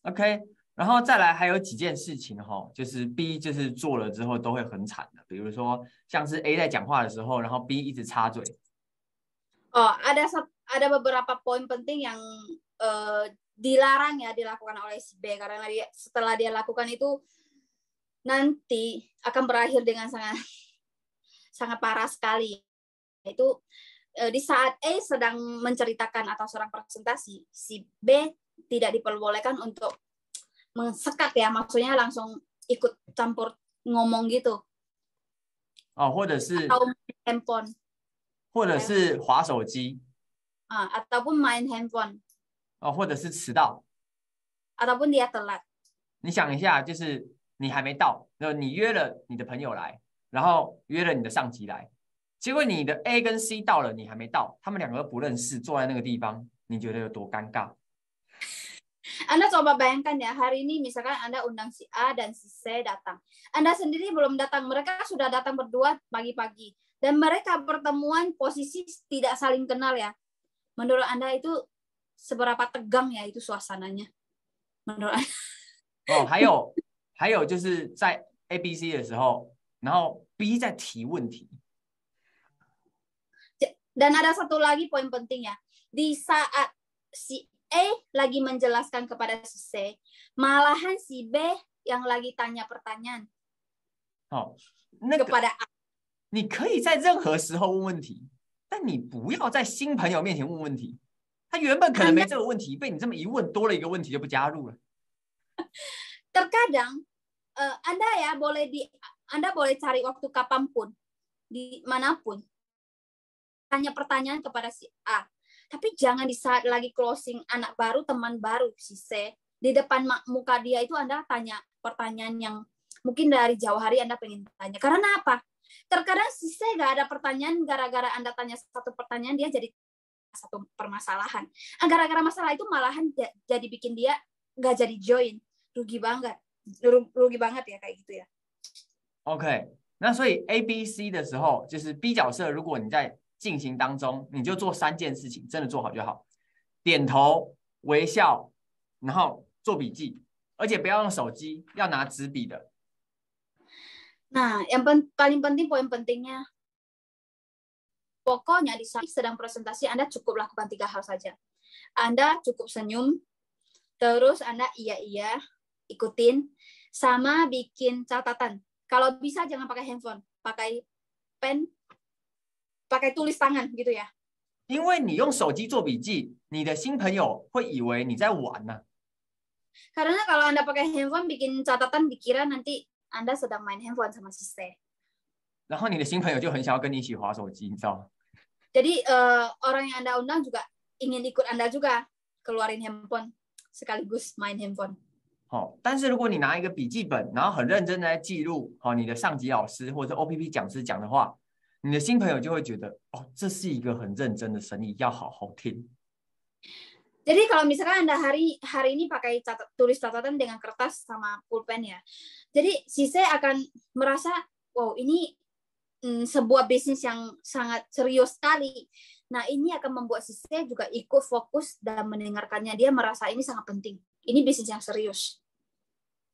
OK， 然后再来还有几件事情就是 B 就是做了之后都会很惨的，比如说像是 A 在讲话的时候，然后 B 一直插嘴。ada beberapa poin penting yang dilarang ya dilakukan oleh si B karena setelah dia lakukan itu nanti akan berakhir dengan sangat parah sekali. Itu di saat A sedang menceritakan atau sedang presentasi, si B tidak diperbolehkan untuk mensekat ya, maksudnya langsung ikut campur ngomong gitu. 或者是 atau handphone. 或者是滑手机。ataupun main handphone. 或者是迟到。ataupun dia telat. 你想一下，就是你还没到，你约了你的朋友来，然后约了你的上级来，结果你的 A 跟 C 到了，你还没到，他们两个都不认识，坐在那个地方，你觉得有多尴尬？ Anda coba bayangkan ya, hari ini misalkan Anda undang si A dan si C datang. Anda sendiri belum datang, mereka sudah datang berdua pagi-pagi. Dan mereka pertemuan posisi tidak saling kenal ya. Menurut Anda itu seberapa tegang ya itu suasananya? Menurut Anda? 还有就是在 ABC 的时候，然后 B 在提问题。 Dan ada satu lagi poin penting ya. Di saat si A lagi menjelaskan kepada si C, malahan si B yang lagi tanya pertanyaan kepada A. 你可以在任何时候问问题，但你不要在新朋友面前问问题。他原本可能没这个问题，被你这么一问，多了一个问题就不加入了。 Terkadang Anda boleh cari waktu kapanpun, di manapun, tanya pertanyaan kepada si A. Tapi jangan di saat lagi closing anak baru, teman baru si C, di depan muka dia itu Anda tanya pertanyaan yang mungkin dari jauh hari Anda pengen tanya. Karena apa? Terkadang sih nggak ada pertanyaan, gara-gara Anda tanya satu pertanyaan dia jadi satu permasalahan. Gara-gara masalah itu malahan jadi bikin dia nggak jadi join. Rugi banget ya kayak gitu ya。OK， 那所以 A、B、C 的时候，就是 B 角色，如果你在进行当中，你就做3件事情，真的做好就好。点头、微笑，然后做笔记，而且不要用手机，要拿纸笔的。Nah, yang paling penting, poin pentingnya, pokoknya di saat sedang presentasi Anda cukup lakukan 3 hal saja. Anda cukup senyum, terus Anda iya, ikutin, sama bikin catatan. Kalau bisa jangan pakai handphone, pakai pen, pakai tulis tangan gitu ya. 因为你用手机做笔记，你的新朋友会以为你在玩呢。Karena kalau Anda pakai handphone bikin catatan, dikira nanti Anda sedang main handphone sama sisir. 然后你的新朋友就很想要跟你一起滑手机，你知道吗？ Jadi orang yang Anda undang juga ingin ikut Anda juga keluarin handphone sekaligus main handphone. 但是如果你拿一个笔记本，然后很认真的在记录你的上级老師或者 OPP 講師講的話，你的新朋友就會覺得這是一個很認真的生意，要好好聽。 Jadi kalau misalkan Anda hari ini pakai tulis catatan dengan kertas sama pulpen ya, jadi sisir akan merasa wow ini sebuah bisnis yang sangat serius sekali. Nah ini akan membuat sisir juga ikut fokus dan mendengarkannya. Dia merasa ini sangat penting. Ini bisnis yang serius.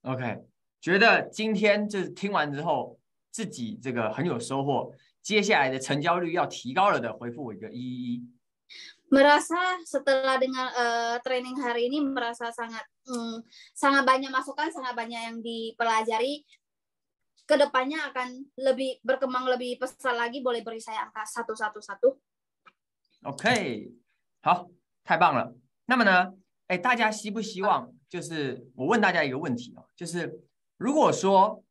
OK， 觉得今天就是听完之后自己这个很有收获，接下来的成交率要提高了的，回复我一个111。 Merasa setelah dengan training hari ini merasa sangat banyak masukan, sangat banyak yang dipelajari. Kedepannya akan lebih berkembang lebih pesat lagi, boleh beri saya angka 111. OK， 好，太棒了。那么呢，大家希不希望，就是我问大家一个问题就是如果说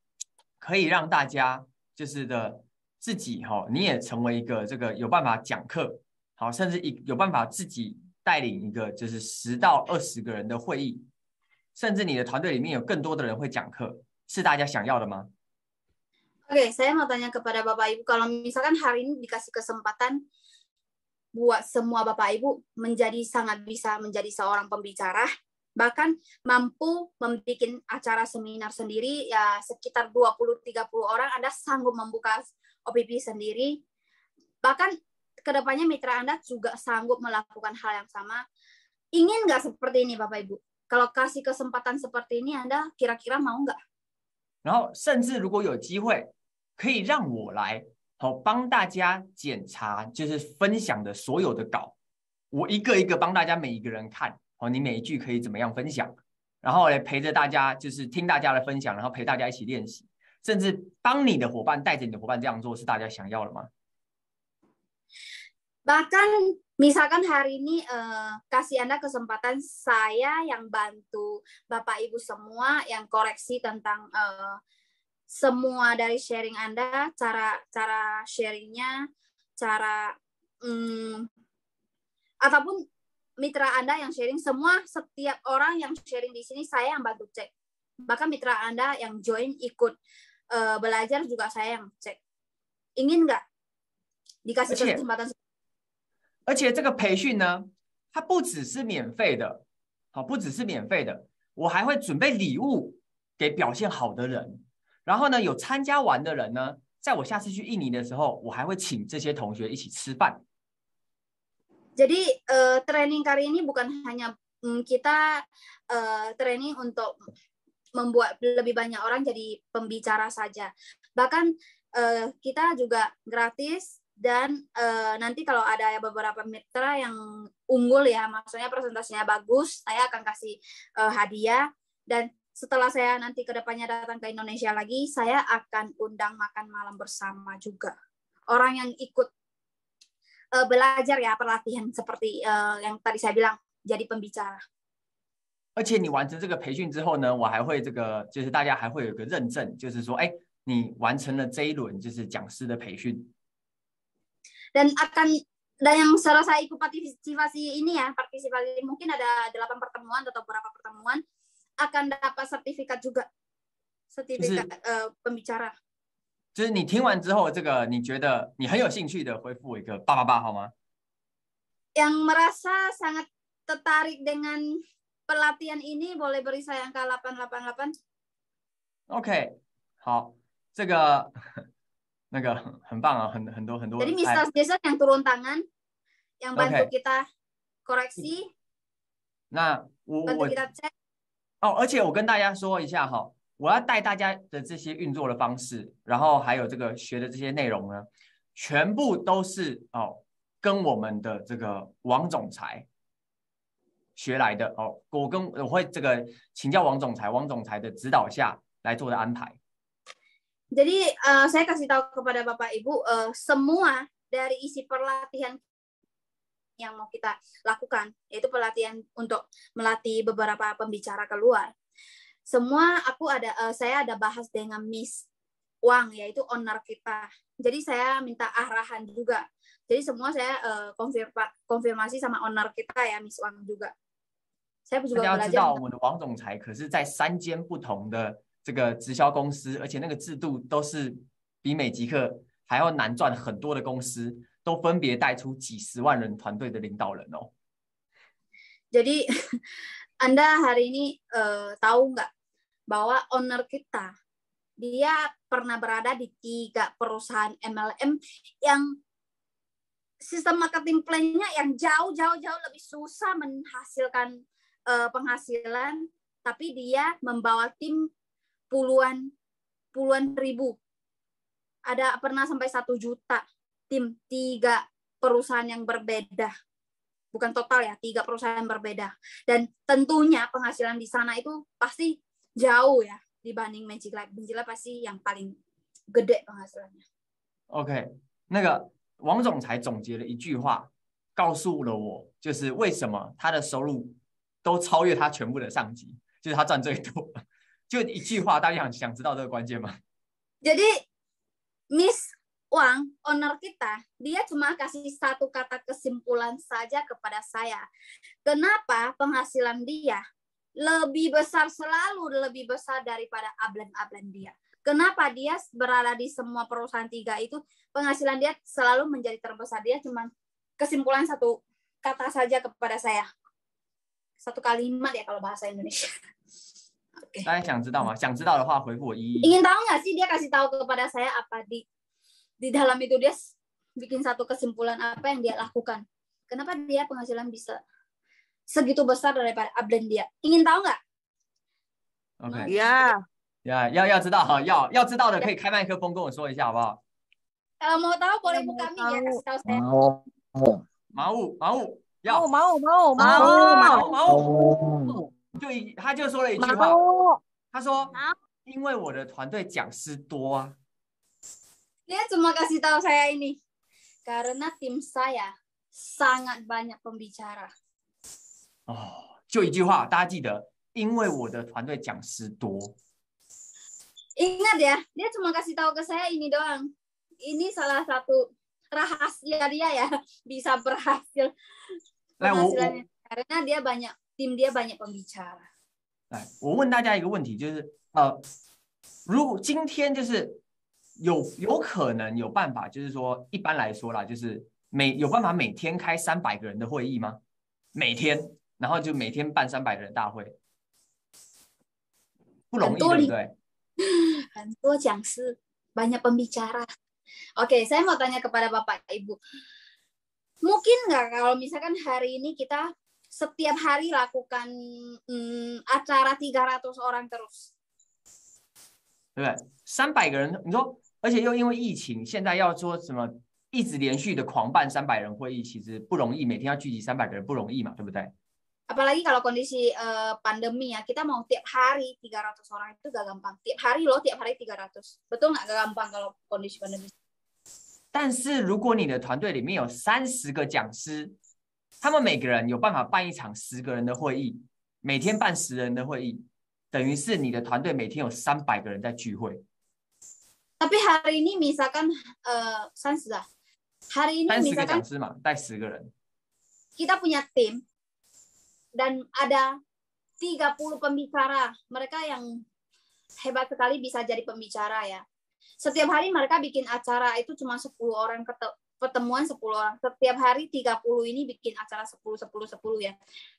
可以让大家就是的自己你也成为一个这个有办法讲课，好，甚至有办法自己带领一个就是10到20个人的会议，甚至你的团队里面有更多的人会讲课，是大家想要的吗？ Oke, saya mau tanya kepada Bapak Ibu, kalau misalkan hari ini dikasih kesempatan buat semua Bapak Ibu sangat bisa menjadi seorang pembicara, bahkan mampu membuat acara seminar sendiri, ya sekitar 20-30 orang, Anda sanggup membuka OPP sendiri, bahkan kedepannya mitra Anda juga sanggup melakukan hal yang sama. Ingin nggak seperti ini Bapak Ibu? Kalau kasih kesempatan seperti ini, Anda kira-kira mau nggak? 然后甚至如果有机会可以让我来帮大家检查就是分享的所有的稿，我一个一个帮大家每一个人看你每一句可以怎么样分享，然后来陪着大家就是听大家的分享，然后陪大家一起练习，甚至帮你的伙伴带着你的伙伴这样做，是大家想要的吗？ Bahkan misalkan hari ini kasih Anda kesempatan, saya yang bantu Bapak Ibu semua yang koreksi tentang semua dari sharing Anda, cara sharingnya, ataupun mitra Anda yang sharing, semua setiap orang yang sharing di sini saya yang bantu cek. Bahkan mitra Anda yang join ikut belajar juga saya yang cek. Ingin nggak dikasih kesempatan? 而且这个培训呢，它不只是免费的，不只是免费的，我还会准备礼物给表现好的人。然后呢，有参加完的人呢，在我下次去印尼的时候，我还会请这些同学一起吃饭。 Jadi training kali ini bukan hanya kita training untuk membuat lebih banyak orang jadi pembicara saja. Bahkan kita juga gratis. Dan nanti kalau ada beberapa mitra yang unggul ya, maksudnya presentasinya bagus, saya akan kasih hadiah. Dan setelah saya nanti kedepannya datang ke Indonesia lagi, saya akan undang makan malam bersama juga. Orang yang ikut belajar ya, pelatihan seperti yang tadi saya bilang, jadi pembicara. 而且你完成这个培训之后呢，我还会就是大家还会有个认证，就是说，你完成了这一轮就是讲师的培训。 Dan yang selesai ikut partisipasi ini ya, mungkin ada 8 pertemuan atau berapa pertemuan, akan dapat sertifikat juga, sertifikat pembicara. 就是你听完之后，这个你觉得你很有兴趣的，回复我一个888好吗？ Yang merasa sangat tertarik dengan pelatihan ini boleh beri saya angka 888. OK， 好，这个那个很棒啊，很多。Jadi Mr. Jason yang turun tangan, yang bantu kita koreksi, 那bantu kita cek. 而且我跟大家说一下哈，我要带大家的这些运作的方式，然后还有这个学的这些内容呢，全部都是跟我们的这个王总裁学来的哦。我会这个请教王总裁的指导下来做的安排。Jadi saya kasih tahu kepada Bapak Ibu semua dari isi pelatihan yang mau kita lakukan, yaitu pelatihan untuk melatih beberapa pembicara keluar. Semua saya ada bahas dengan Miss Wang, yaitu owner kita. Jadi saya minta arahan juga. Jadi semua saya konfirmasi sama owner kita ya, Miss Wang juga. Saya juga 大家要知道， belajar. 我们的王总裁可是在3间不同的这个直销公司，而且那个制度都是比美极客还要难赚很多的公司，都分别带出几10万人团队的领导人哦。Jadi Anda hari ini tahu nggak bahwa owner kita dia pernah berada di 3 perusahaan MLM yang sistem marketing plan-nya yang jauh lebih susah menghasilkan penghasilan, tapi dia membawa tim puluhan ribu. Ada pernah sampai 1 juta tim 3 perusahaan yang berbeda. Bukan total ya, 3 perusahaan berbeda. Dan tentunya penghasilan di sana itu pasti jauh ya dibanding Magic Life. Magic Life pasti yang paling gede penghasilannya. OK， 那个王总裁总结了一句话，告诉了我，就是为什么他的收入都超越他全部的上级，就是他赚最多。就一句话，大家想知道这个关键吗？ Jadi Miss Wang, owner kita, dia cuma kasih 1 kata kesimpulan saja kepada saya. Kenapa penghasilan dia selalu lebih besar daripada upline dia? Kenapa dia berada di semua perusahaan 3 itu, penghasilan dia selalu menjadi terbesar? Dia cuma kesimpulan 1 kata saja kepada saya. 1 kalimat ya kalau bahasa Indonesia. Okay. 大家想知道吗？想知道的话，回复我11。 Ingin tahu nggak sih dia kasih tahu kepada saya apa di dalam itu dia bikin 1 kesimpulan apa yang dia lakukan? Kenapa dia penghasilan bisa segitu besar daripada upline dia? Ingin tahu nggak? OK， 要知道哈，要知道的可以开麦克风跟我说一下好不好？ Kalau mau tahu boleh buka mic ya, kasih tahu saya. 毛物要他就说了一句话，他说因为我的团队讲师多啊。 Dia cuma kasih tahu saya ini karena tim saya sangat banyak pembicara. 就一句话，大家记得，因为我的团队讲师多。 Ingat ya, dia cuma kasih tahu ke saya ini doang. Ini salah satu rahasia dia ya bisa berhasil penghasilannya karena tim dia banyak pembicara. 来，我问大家一个问题，就是如果今天就是有可能有办法，就是说一般来说啦，就是有办法每天开300个人的会议吗？每天，然后就每天办300个人大会，不容易，对不对？ 很多讲师banyak pembicara. Oke, saya mau tanya kepada Bapak Ibu. Mungkin nggak kalau misalkan hari ini kita setiap hari lakukan acara 300 orang terus? 对不对？300个人，你说，而且又因为疫情，现在要说什么一直连续的狂办300人会议，其实不容易，每天要聚集300个人不容易嘛，对不对？ Apalagi kalau kondisi pandemi ya, kita mau tiap hari 300 orang itu gak gampang. Tiap hari loh, tiap hari 300. Betul nggak? Gak gampang kalau kondisi pandemi. 但是如果你的团队里面有30个讲师，他们每个人有办法办一场10个人的会议，每天办10人的会议，等于是你的团队每天有300个人在聚会。 Tapi hari ini misalkan 30 lah. Hari ini 30个 misalkan 讲师嘛，带10个人。 kita punya tim dan ada 30 pembicara. Mereka yang hebat sekali bisa jadi pembicara ya. Setiap hari mereka bikin acara itu cuma 10 orang pertemuan 10 orang. Setiap hari 30 ini bikin acara 10 ya.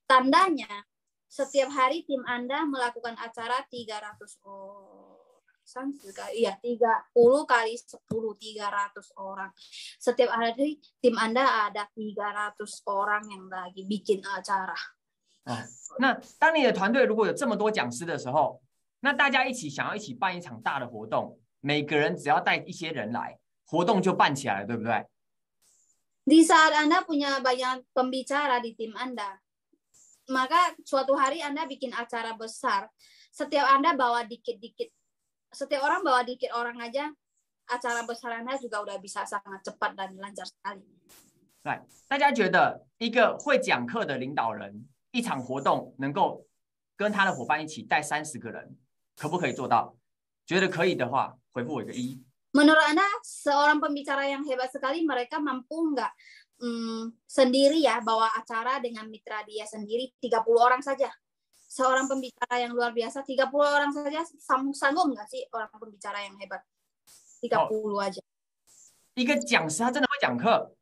Tandanya setiap hari tim Anda melakukan acara 300 orang. Iya, 30 kali 10 300 orang. Setiap hari tim Anda ada 300 orang yang lagi bikin acara. 那当你的团队如果有这么多讲师的时候，那大家想要一起办一场大的活动，每个人只要带一些人来，活动就办起来了，对不对？ Di saat Anda punya banyak pembicara di tim Anda, maka suatu hari Anda bikin acara besar. Setiap Anda bawa dikit-dikit, setiap orang bawa dikit orang aja, acara besar Anda juga udah bisa sangat cepat dan lancar sekali. 来，大家觉得一个会讲课的领导人，一场活动能够跟他的伙伴一起带30个人，可不可以做到？觉得可以的话，回复我一个1。 Menurut Anda, seorang pembicara yang hebat sekali, mereka mampu nggak sendiri ya bawa acara dengan mitra dia sendiri 30 orang saja? Seorang pembicara yang luar biasa 30 orang saja sanggup nggak sih orang pembicara yang hebat? 30 aja. 一个讲师他真的会讲课，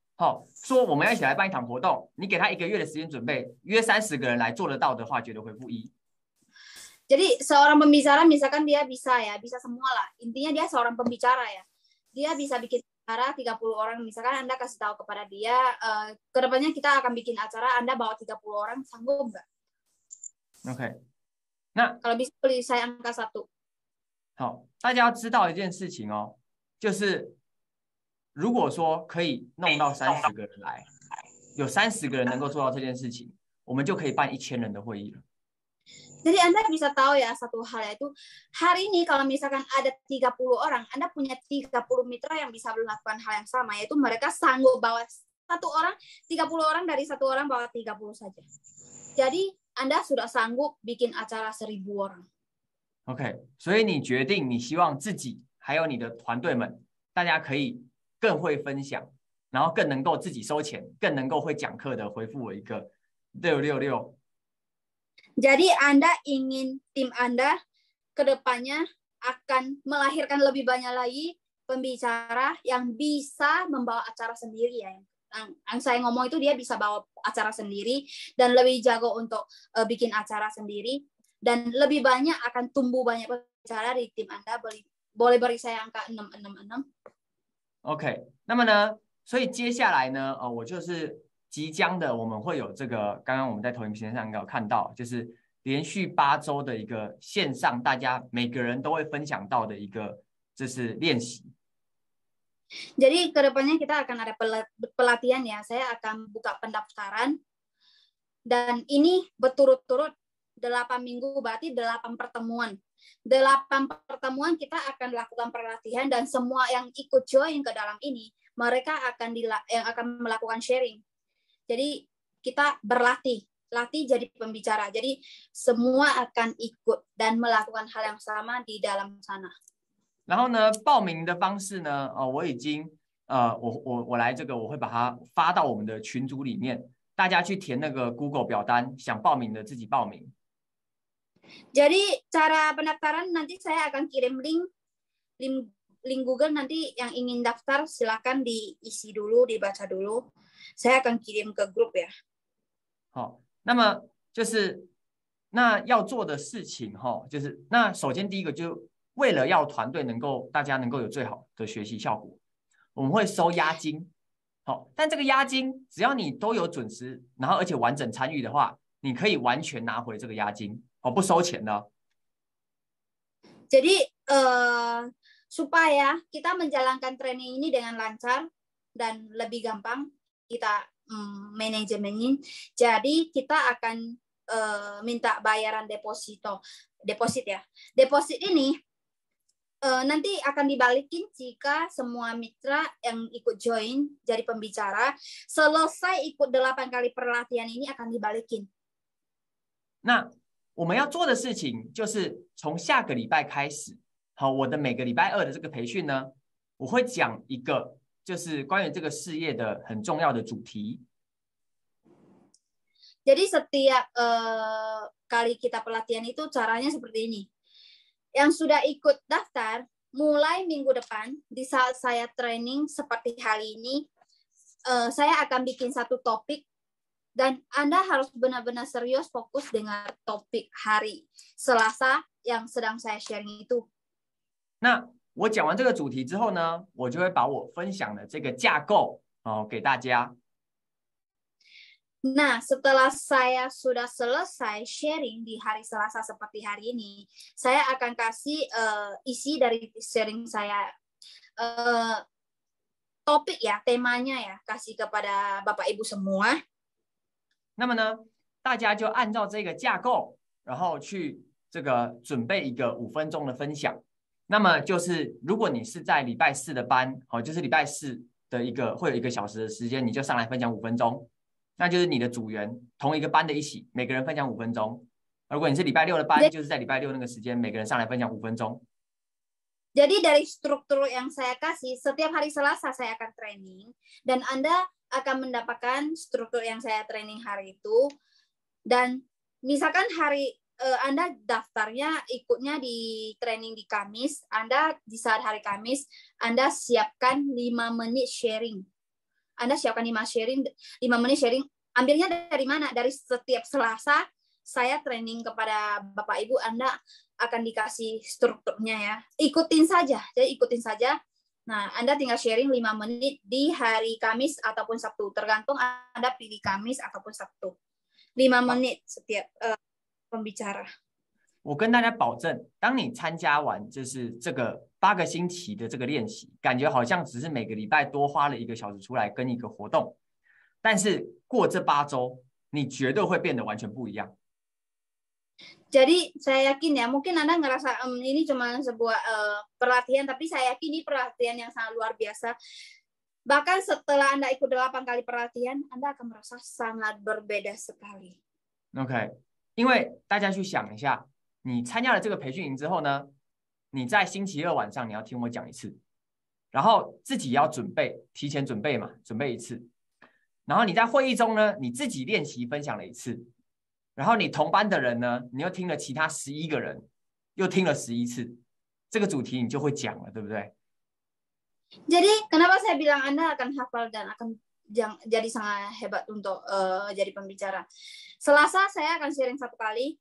说我们要一起来办一场活动，你给他1个月的时间准备，约30个人来做得到的话，觉得回复1。 Jadi seorang pembicara misalkan dia bisa semua lah. Intinya dia seorang pembicara ya. Dia bisa bikin acara 30 orang. Misalkan Anda kasih tahu kepada dia, kedepannya kita akan bikin acara, Anda bawa 30 orang, sanggup nggak? OK， 那 kalau bisa beli saya angka 1。好，大家要知道一件事情哦，就是如果说可以弄到30个人来，有30个人能够做到这件事情，我们就可以办1000人的会议了。 Jadi Anda bisa tahu ya satu hal yaitu hari ini kalau misalkan ada 30 orang, Anda punya 30 mitra yang bisa melakukan hal yang sama, yaitu mereka sanggup bawa 1 orang, 30 orang dari 1 orang bawa 30 saja. Jadi Anda sudah sanggup bikin acara 1000 orang. OK， 所以你决定你希望自己还有你的团队们，大家可以更会分享，然后更能够自己收钱，更能够会讲课的，回复我一个666。 Jadi Anda ingin tim Anda ke depannya akan melahirkan lebih banyak lagi pembicara yang bisa membawa acara sendiri ya. Yang saya ngomong itu dia bisa bawa acara sendiri dan lebih jago untuk bikin acara sendiri dan lebih banyak akan tumbuh banyak pembicara di tim Anda. Boleh beri saya angka 666。 OK， 那么呢，所以接下来呢，我就是即将的，我们会有这个，刚刚我们在投影片上有看到，就是连续8周的一个线上，大家每个人都会分享到的一个，就是练习。 Jadi kedepannya kita akan ada pelatihan ya. Saya akan buka pendaftaran dan ini berturut-turut 8 minggu berarti 8 pertemuan. 8 pertemuan kita akan lakukan pelatihan dan semua yang ikut join ke dalam ini mereka akan melakukan sharing. Jadi kita latih jadi pembicara. Jadi semua akan ikut dan melakukan hal yang sama di dalam sana. 然后呢，报名的方式呢，我已经我来这个，我会把它发到我们的群组里面，大家去填那个 Google 表单，想报名的自己报名。 Jadi cara pendaftaran nanti saya akan kirim link Google, nanti yang ingin daftar silakan diisi dulu, dibaca dulu. Saya akan kirim ke grup ya. 好，那么就是那要做的事情就是那首先第一个就为了要团队大家能够有最好的学习效果，我们会收押金。但这个押金只要你都有准时，然后而且完整参与的话，你可以完全拿回这个押金，不收钱的。 Jadi supaya kita menjalankan training ini dengan lancar dan lebih gampang kita manajemenin, jadi kita akan minta bayaran deposit ya. Deposit ini nanti akan dibalikin jika semua mitra yang ikut join jadi pembicara selesai ikut 8 kali pelatihan ini akan dibalikin. 那我们要做的事情就是从下个礼拜开始，我的每个礼拜2的这个培训呢，我会讲一个就是关于这个事业的很重要的主题。 Jadi setiap kali kita pelatihan itu caranya seperti ini. Yang sudah ikut daftar mulai minggu depan di saat saya training seperti hari ini, saya akan bikin satu topik dan Anda harus benar-benar serius fokus dengan topik hari Selasa yang sedang saya sharing itu. 那我讲完这个主题之后呢，我就会把我分享的这个架构给大家。Nah, setelah saya sudah selesai sharing di hari Selasa seperti hari ini, saya akan kasih isi dari sharing saya, topik ya, temanya ya, kasih kepada Bapak Ibu semua. 那么呢，大家就按照这个架构，然后去这个准备一个5分钟的分享。那么就是如果你是在礼拜4的班，就是礼拜4的会有1个小时的时间，你就上来分享5分钟。那就是你的组员同一个班的一起，每个人分享5分钟。如果你是礼拜6的班，就是在礼拜6那个时间，每个人上来分享5分钟。Jadi dari struktur yang saya kasih, setiap hari Selasa saya akan training dan Anda akan mendapatkan struktur yang saya training hari itu. Dan misalkan hari Anda daftarnya ikutnya di training di Kamis, Anda di saat hari Kamis Anda siapkan 5 menit sharing. Anda siapkan 5 menit sharing. Ambilnya dari mana? Dari setiap Selasa saya training kepada Bapak Ibu, Anda akan dikasih strukturnya ya. Ikutin saja. Jadi ikutin saja. Nah, Anda tinggal sharing 5 menit di hari Kamis ataupun Sabtu. Tergantung Anda pilih Kamis ataupun Sabtu. 5 menit setiap pembicara。我跟大家保证，当你参加完就是这个8个星期的这个练习，感觉好像只是每个礼拜多花了1个小时出来跟一个活动，但是过这8周，你绝对会变得完全不一样。Jadi saya yakin ya, mungkin Anda ngerasa ini cuma sebuah perlatihan, tapi saya yakin ini perlatihan yang sangat luar biasa. Bahkan setelah Anda ikut 8 kali perlatihan, Anda akan merasa sangat berbeda sekali. OK， 因为大家去想一下。你参加了这个培训营之后呢，你在星期2晚上你要听我讲1次，然后自己要提前准备嘛，准备1次，然后你在会议中呢，你自己练习分享了1次，然后你同班的人呢，你又听了其他11个人，又听了11次，这个主题你就会讲了，对不对？ Jadi kenapa saya bilang Anda akan hafal dan akan jadi sangat hebat untuk jadi pembicara. Selasa saya akan sharing 1 kali.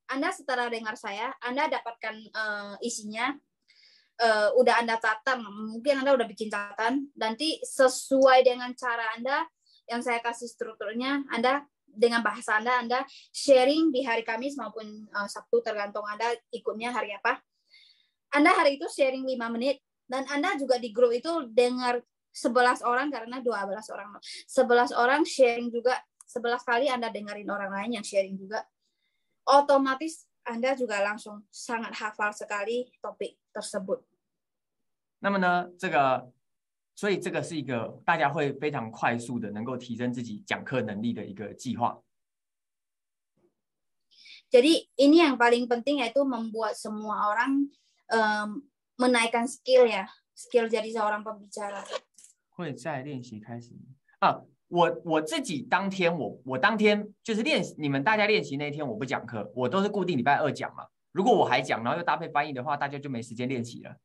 Anda setelah dengar saya, Anda dapatkan isinya, udah Anda catat, mungkin Anda udah bikin catatan, nanti sesuai dengan cara Anda yang saya kasih strukturnya, Anda dengan bahasa Anda sharing di hari Kamis maupun Sabtu, tergantung Anda ikutnya hari apa. Anda hari itu sharing 5 menit, dan Anda juga di grup itu dengar 11 orang, karena 12 orang. 11 orang sharing juga, 11 kali Anda dengerin orang lain yang sharing juga. Otomatis Anda juga langsung sangat hafal sekali topik tersebut. 那么呢，所以这个是一个大家会非常快速的能够提升自己讲课能力的一个计划。Jadi ini yang paling penting, yaitu membuat semua orang menaikkan skill ya, skill jadi seorang pembicara. 会在练习开始啊。我自己当天我当天就是你们大家练习那天我不讲课，我都是固定礼拜2讲嘛。如果我还讲，然后又搭配翻译的话，大家就没时间练习了。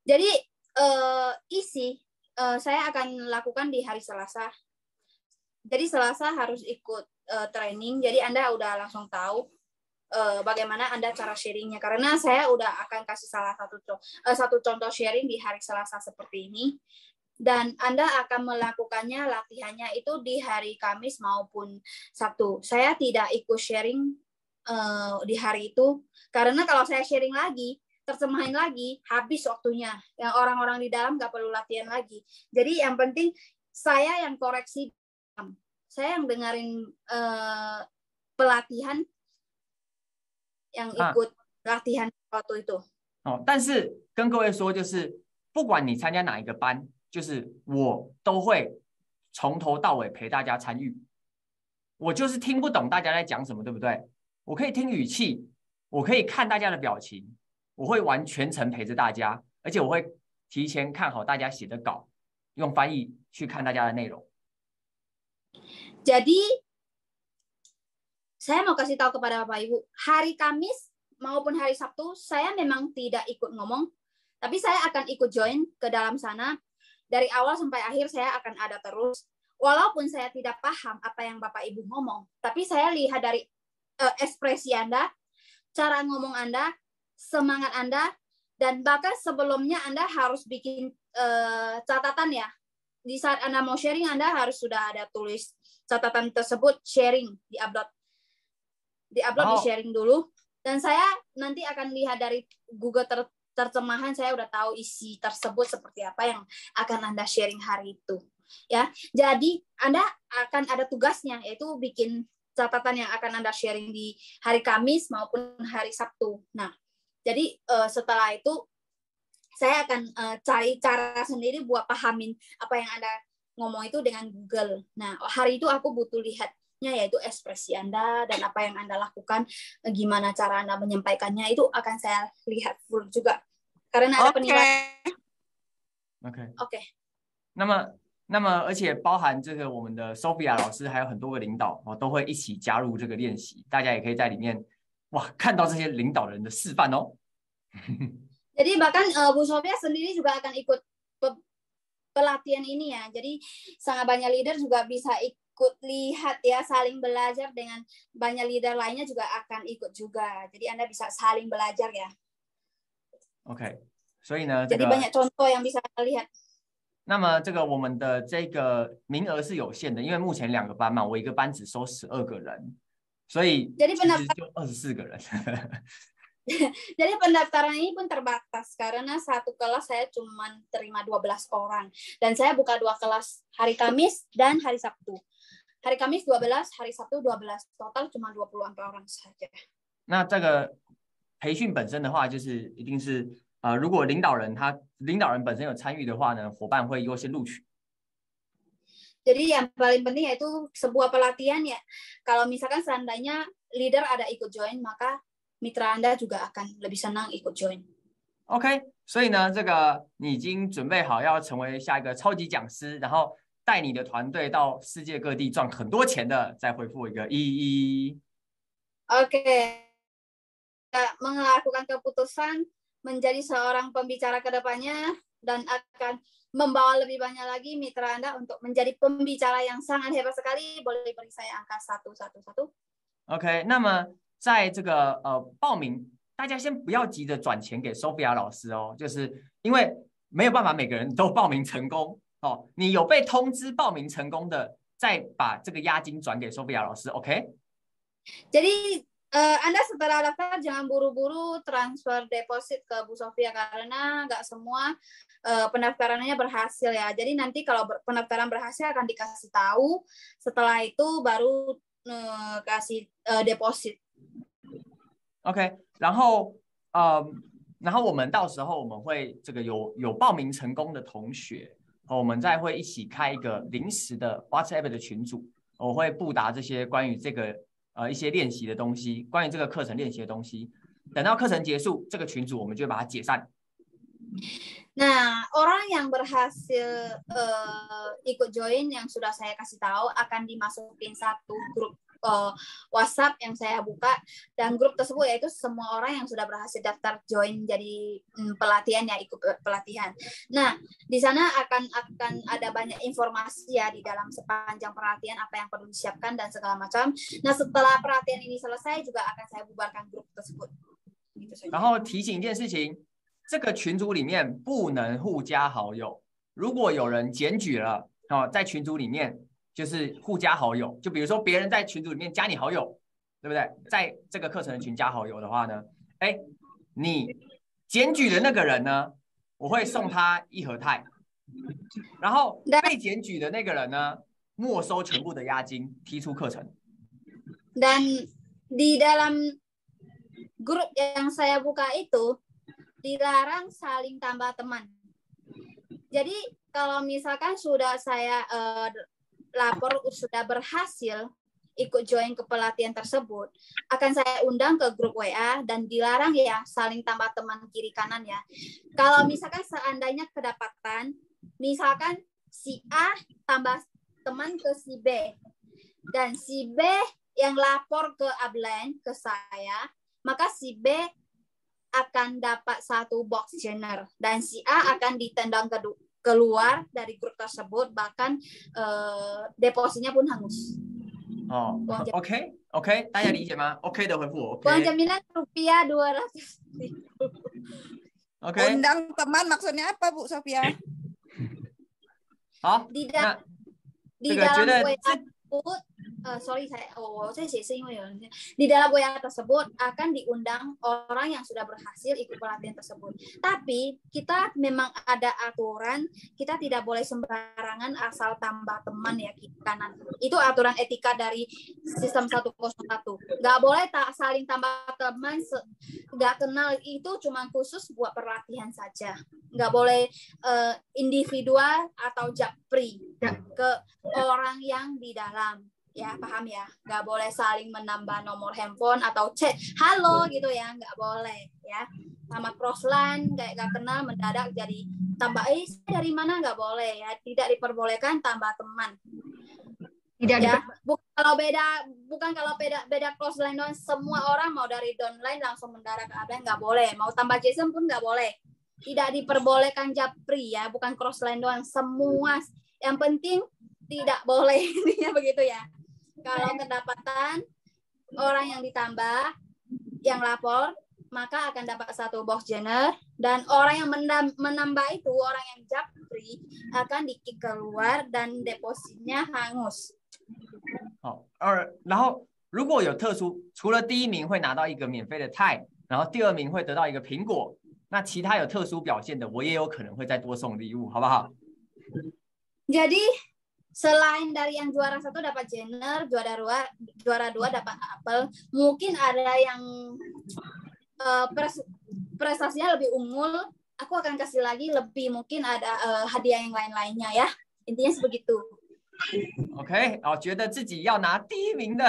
Jadi isi saya akan lakukan di hari Selasa. Jadi Selasa harus ikut training. Jadi Anda udah langsung tahu bagaimana Anda cara sharingnya. Karena saya udah akan kasih satu contoh sharing di hari Selasa seperti ini. Dan Anda akan melakukannya, latihannya itu di hari Kamis maupun Sabtu. Saya tidak ikut sharing di hari itu, karena kalau saya sharing lagi, terjemahin lagi, habis waktunya. Yang orang-orang di dalam nggak perlu latihan lagi. Jadi yang penting saya yang koreksi, saya yang dengerin pelatihan yang ikut latihan waktu itu. 但是跟各位说，就是不管你参加哪一个班，就是我都会从头到尾陪大家参与。我就是听不懂大家在讲什么，对不对？我可以听语气，我可以看大家的表情，我会玩全程陪着大家，而且我会提前看好大家写的稿，用翻译去看大家的内容。Jadi saya mau kasih tahu kepada Bapak Ibu, hari Kamis maupun hari Sabtu saya memang tidak ikut ngomong, tapi saya akan ikut join ke dalam sana. Dari awal sampai akhir saya akan ada terus. Walaupun saya tidak paham apa yang Bapak Ibu ngomong, tapi saya lihat dari ekspresi Anda, cara ngomong Anda, semangat Anda, dan bahkan sebelumnya Anda harus bikin catatan ya. Di saat Anda mau sharing, Anda harus sudah ada tulis catatan tersebut, sharing, di-upload, di-sharing dulu. Dan saya nanti akan lihat dari Google terjemahan, saya udah tahu isi tersebut seperti apa yang akan Anda sharing hari itu. Ya, jadi Anda akan ada tugasnya, yaitu bikin catatan yang akan Anda sharing di hari Kamis maupun hari Sabtu. Nah, jadi setelah itu saya akan cari cara sendiri buat pahamin apa yang Anda ngomong itu dengan Google. Nah, hari itu aku butuh lihatnya, yaitu ekspresi Anda dan apa yang Anda lakukan, gimana cara Anda menyampaikannya, itu akan saya lihat full juga. Karena ada penilaian. OK。那么，而且包含这个我们的 Sophia 老师还有很多个领导都会一起加入这个练习，大家也可以在里面看到这些领导人的示范哦。Jadi bahkan Bu Sophia sendiri juga akan ikut pelatihan ini ya. Jadi sangat banyak leader juga bisa ikut lihat ya, saling belajar dengan banyak leader lainnya juga akan ikut juga. Jadi Anda bisa saling belajar ya. OK， 所以呢，jadi banyak contoh yang bisa Anda lihat。那么这个我们的这个名额是有限的，因为目前2个班嘛，我一个班只收12个人，所以其实就24个人。Jadi pendaftaran ini pun terbatas karena satu kelas saya cuma terima 12 orang dan saya buka 2 kelas hari Kamis dan hari Sabtu. Hari Kamis 12, hari Sabtu 12, total cuma 24 orang saja. 那这个培训本身的话，就是一定是如果领导人本身有参与的话呢，伙伴会优先录取。Jadi yang paling penting yaitu sebuah pelatihan ya. Kalau misalkan seandainya leader ada ikut join, maka mitra Anda juga akan lebih senang ikut join. OK， 所以呢，这个你已经准备好要成为下一个超级讲师，然后带你的团队到世界各地赚很多钱的，再回复一个111。OK， melakukan keputusan menjadi seorang pembicara ke depannya dan akan membawa lebih banyak lagi mitra Anda untuk menjadi pembicara yang sangat hebat sekali. Boleh beri saya angka 111。OK， 那么在这个报名，大家先不要急着转钱给 Sophia 老师哦，就是因为没有办法每个人都报名成功哦。你有被通知报名成功的，再把这个押金转给 Sophia 老师 ，OK？ Jadi Anda setelah daftar jangan buru-buru transfer deposit ke Bu Sophia karena nggak semua pendaftarannya berhasil ya. Jadi nanti kalau pendaftaran berhasil akan dikasih tahu, setelah itu baru kasih deposit。OK， 然后我们到时候我们会这个有报名成功的同学，我们再会一起开一个临时的 WhatsApp 的群组，我会布达这些关于这个一些练习的东西，关于这个课程练习的东西。等到课程结束，这个群组我们就会把它解散。Nah, orang yang berhasil ikut join yang sudah saya kasih tahu akan dimasukin satu grup WhatsApp yang saya buka, dan grup tersebut yaitu semua orang yang sudah berhasil daftar join jadi pelatihan ya, ikut pelatihan. Nah, di sana akan ada banyak informasi ya di dalam sepanjang pelatihan, apa yang perlu disiapkan dan segala macam. Nah, setelah pelatihan ini selesai juga akan saya bubarkan grup tersebut. 然后提醒一件事情，这个群组里面不能互加好友，如果有人检举了在群组里面就是互加好友，就比如说别人在群组里面加你好友，对不对？在这个课程的群加好友的话呢，你检举的那个人呢，我会送他1盒钛，然后被检举的那个人呢，没收全部的押金，踢出课程。Dan di dalam grup yang saya buka itu dilarang saling tambah teman. Jadi kalau misalkan sudah saya lapor sudah berhasil ikut join ke pelatihan tersebut, akan saya undang ke grup WA dan dilarang ya saling tambah teman kiri kanan ya. Kalau misalkan seandainya kedapatan, misalkan si A tambah teman ke si B, dan si B yang lapor ke upline ke saya, maka si B akan dapat 1 box joiner dan si A akan ditendang keluar dari grup tersebut, bahkan depositnya pun hangus. Oh, OK OK， 大家理解吗 ？OK 的回复我 Uang OK。 jaminan rupiah 200.000. OK。 Undang teman maksudnya apa Bu Sophia? 好， Di 那 di 这个觉 dalam 得 WA tersebut, sorry saya写是因为有人di dalam WA tersebut akan diundang orang yang sudah berhasil ikut pelatihan tersebut. Tapi kita memang ada aturan, kita tidak boleh sembarangan asal tambah teman ya kiri kanan. Itu aturan etika dari sistem 101. Nggak boleh saling tambah teman, nggak kenal, itu cuma khusus buat pelatihan saja. Nggak boleh individual atau japri ke orang yang di dalam. Ya, paham ya? Nggak boleh saling menambah nomor handphone atau chat, halo gitu ya, nggak boleh ya. Sama crossline, kayak nggak kenal, mendadak jadi tambah, saya dari mana, nggak boleh ya. Tidak diperbolehkan tambah teman. Tidak ya. Bukan kalau beda crossline doang, semua orang mau dari downline langsung mendadak ke upline, nggak boleh. Mau tambah JSON pun nggak boleh. Tidak diperbolehkan japri ya, bukan crossline doang, semua. Yang penting tidak boleh, intinya begitu ya. Kalau kedapatan orang yang ditambah, yang lapor, maka akan dapat 1 box joiner, dan orang yang menambah itu, orang yang japri, akan di-kick keluar dan depositnya hangus. 好，然后如果有特殊，除了第1名会拿到一个免费的菜，然后第2名会得到一个苹果，那其他有特殊表现的，我也有可能会再多送礼物，好不好？ Jadi selain dari yang juara 1 dapat joiner, juara 2 dapat apel, mungkin ada yang prestasinya lebih unggul, aku akan kasih lagi lebih, mungkin ada hadiah yang lain-lainnya ya. Intinya sebegitu. OK， 哦，觉得自己要拿第1名的，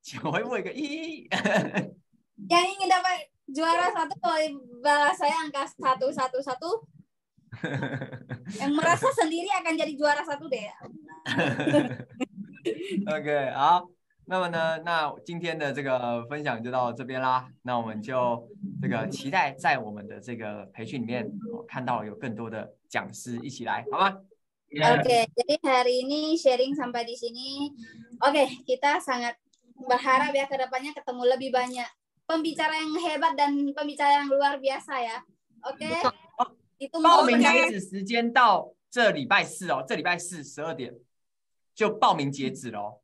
请回复一个1。 Yang ingin dapat juara 1 boleh balas saya angka 111. Yang merasa sendiri akan jadi juara 1 deh. OK， 好，那么呢，那今天的这个分享就到这边啦。那我们就这个期待在我们的这个培训里面，看到有更多的讲师一起来，好吗？ Oke, jadi hari ini sharing sampai di sini. Oke, kita sangat berharap ya ke depannya ketemu lebih banyak pembicara yang hebat dan pembicara yang luar biasa ya. Oke. Itu 报名截止时间到这礼拜4哦，这礼拜4 12点就报名截止了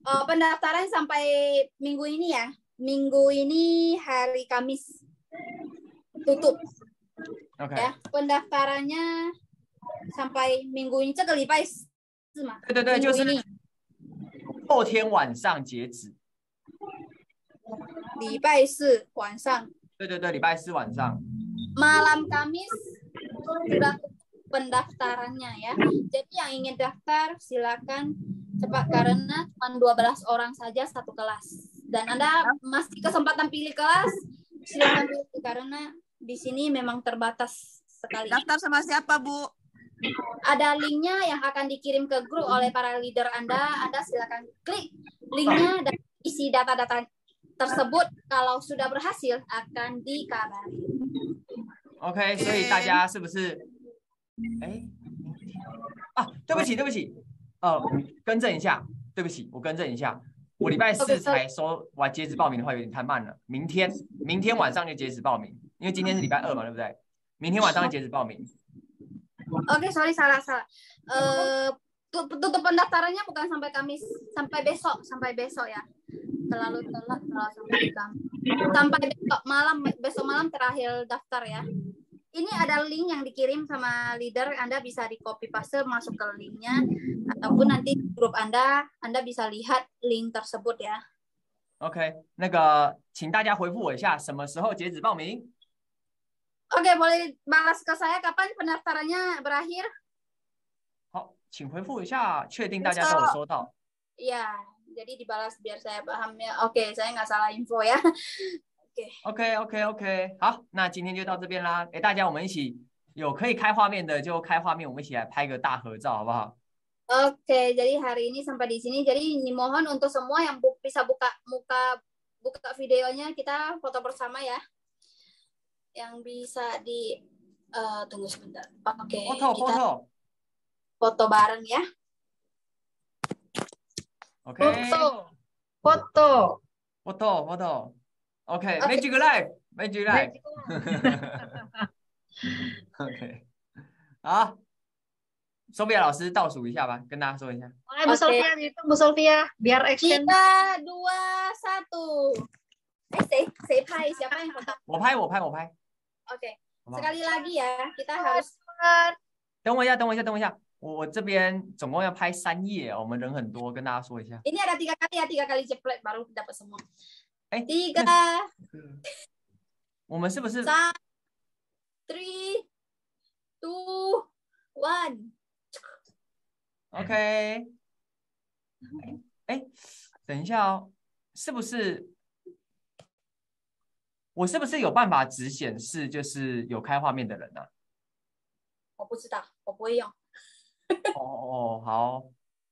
哦。 pendaftaran sampai minggu ini ya. Minggu ini hari Kamis tutup. OK。 Ya, pendaftarannya sampai minggu ini 这个礼拜4嘛。对对对，就是后天晚上截止。礼拜4晚上。对对对，礼拜4晚上。 Malam Kamis sudah pendaftarannya ya. Jadi yang ingin daftar silakan cepat karena cuma 12 orang saja satu kelas. Dan Anda masih kesempatan pilih kelas, silakan pilih karena di sini memang terbatas sekali. Daftar sama siapa, Bu? Ada linknya yang akan dikirim ke grup oleh para leader Anda. Anda silakan klik linknya dan isi data-data tersebut. Kalau sudah berhasil akan dikabari. OK， 所以大家是不是？哎，啊，对不起，更正一下，对不起，我更正一下，我礼拜4才收完截止报名的话有点太慢了，明天晚上就截止报名，因为今天是礼拜2嘛，对不对？明天晚上就截止报名。Oke, sorry salah. Tutup pendaftarannya bukan sampai Kamis, sampai besok ya. Terlalu telat kalau sampai besok malam terakhir daftar ya. Ini ada link yang dikirim sama leader, Anda bisa di copy paste masuk ke linknya, ataupun nanti di grup Anda bisa lihat link tersebut ya. OK， 那个请大家回复我一下，什么时候截止报名？ Oke, boleh balas ke saya kapan pendaftarannya berakhir? 好，请回复一下，确定大家都有收到。 Iya, jadi dibalas biar saya paham ya. Oke, saya nggak salah info ya. OK， 好，那今天就到这边啦。大家我们一起有可以开画面的就开画面，我们一起来拍个大合照，好不好？ Oke, jadi hari ini sampai di sini. Jadi mohon untuk semua yang bisa buka buka videonya, kita foto bersama ya. Yang bisa tunggu sebentar. Oke, kita foto bareng ya. OK， foto。OK， Magic Life。OK， 好，Sophia 老师倒数一下吧，跟大家说一下。Oke, Bu Sophia, dihitung Bu Sophia, biar action. 3, 2, 1. Saya拍 siapa yang foto? 我拍。OK， sekali lagi ya, kita harus. 等我一下，我这边总共要拍3页，我们人很多，跟大家说一下。Ini ada 3 kali ya, 3 kali jepret baru dapat semua. 3. 我们是不是 3, 2, 1. OK？ 等一下哦，我是不是有办法只显示就是有开画面的人呢？我不知道，我不会用。哦，好。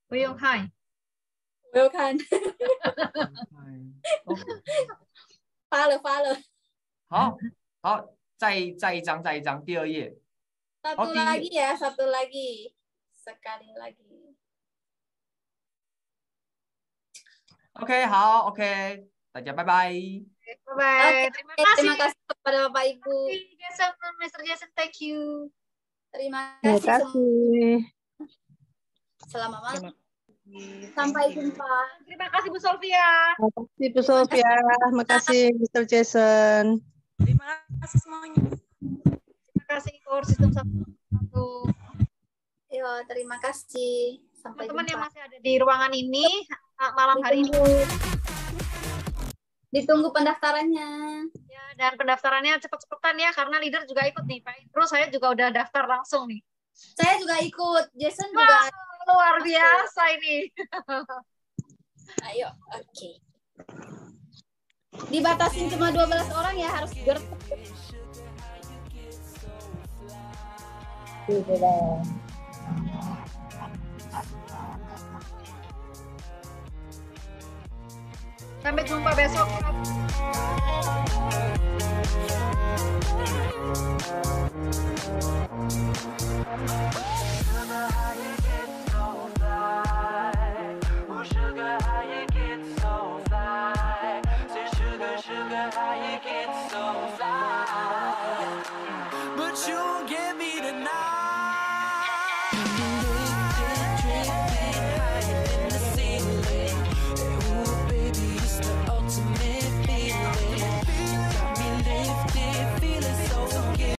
不用看。我有看。发了。好，再一张，第2页。Satu lagi ya, satu lagi. Sekali lagi. OK， 好 ，OK， 大家拜拜。拜拜。Terima kasih kepada Bapak Ibu. Jason, Mr. Jason, thank you. Terima kasih. Selamat malam. Sampai jumpa. Terima kasih Bu Sophia. Terima kasih Bu Sophia. Terima kasih Mr. Jason. Terima kasih semuanya. Terima kasih for sistem 1. Yo, terima kasih. Sampai Teman-teman jumpa. yang masih ada di ruangan ini malam hari ini. Ditunggu pendaftarannya. Ya, dan pendaftarannya cepet-cepetan ya karena leader juga ikut nih, Pak. Terus saya juga udah daftar langsung nih. Saya juga ikut. Jason juga. Luar biasa ini. Ayo, oke. Dibatasin cuma 12 orang ya, harus GERD. Sampai jumpa besok. But you get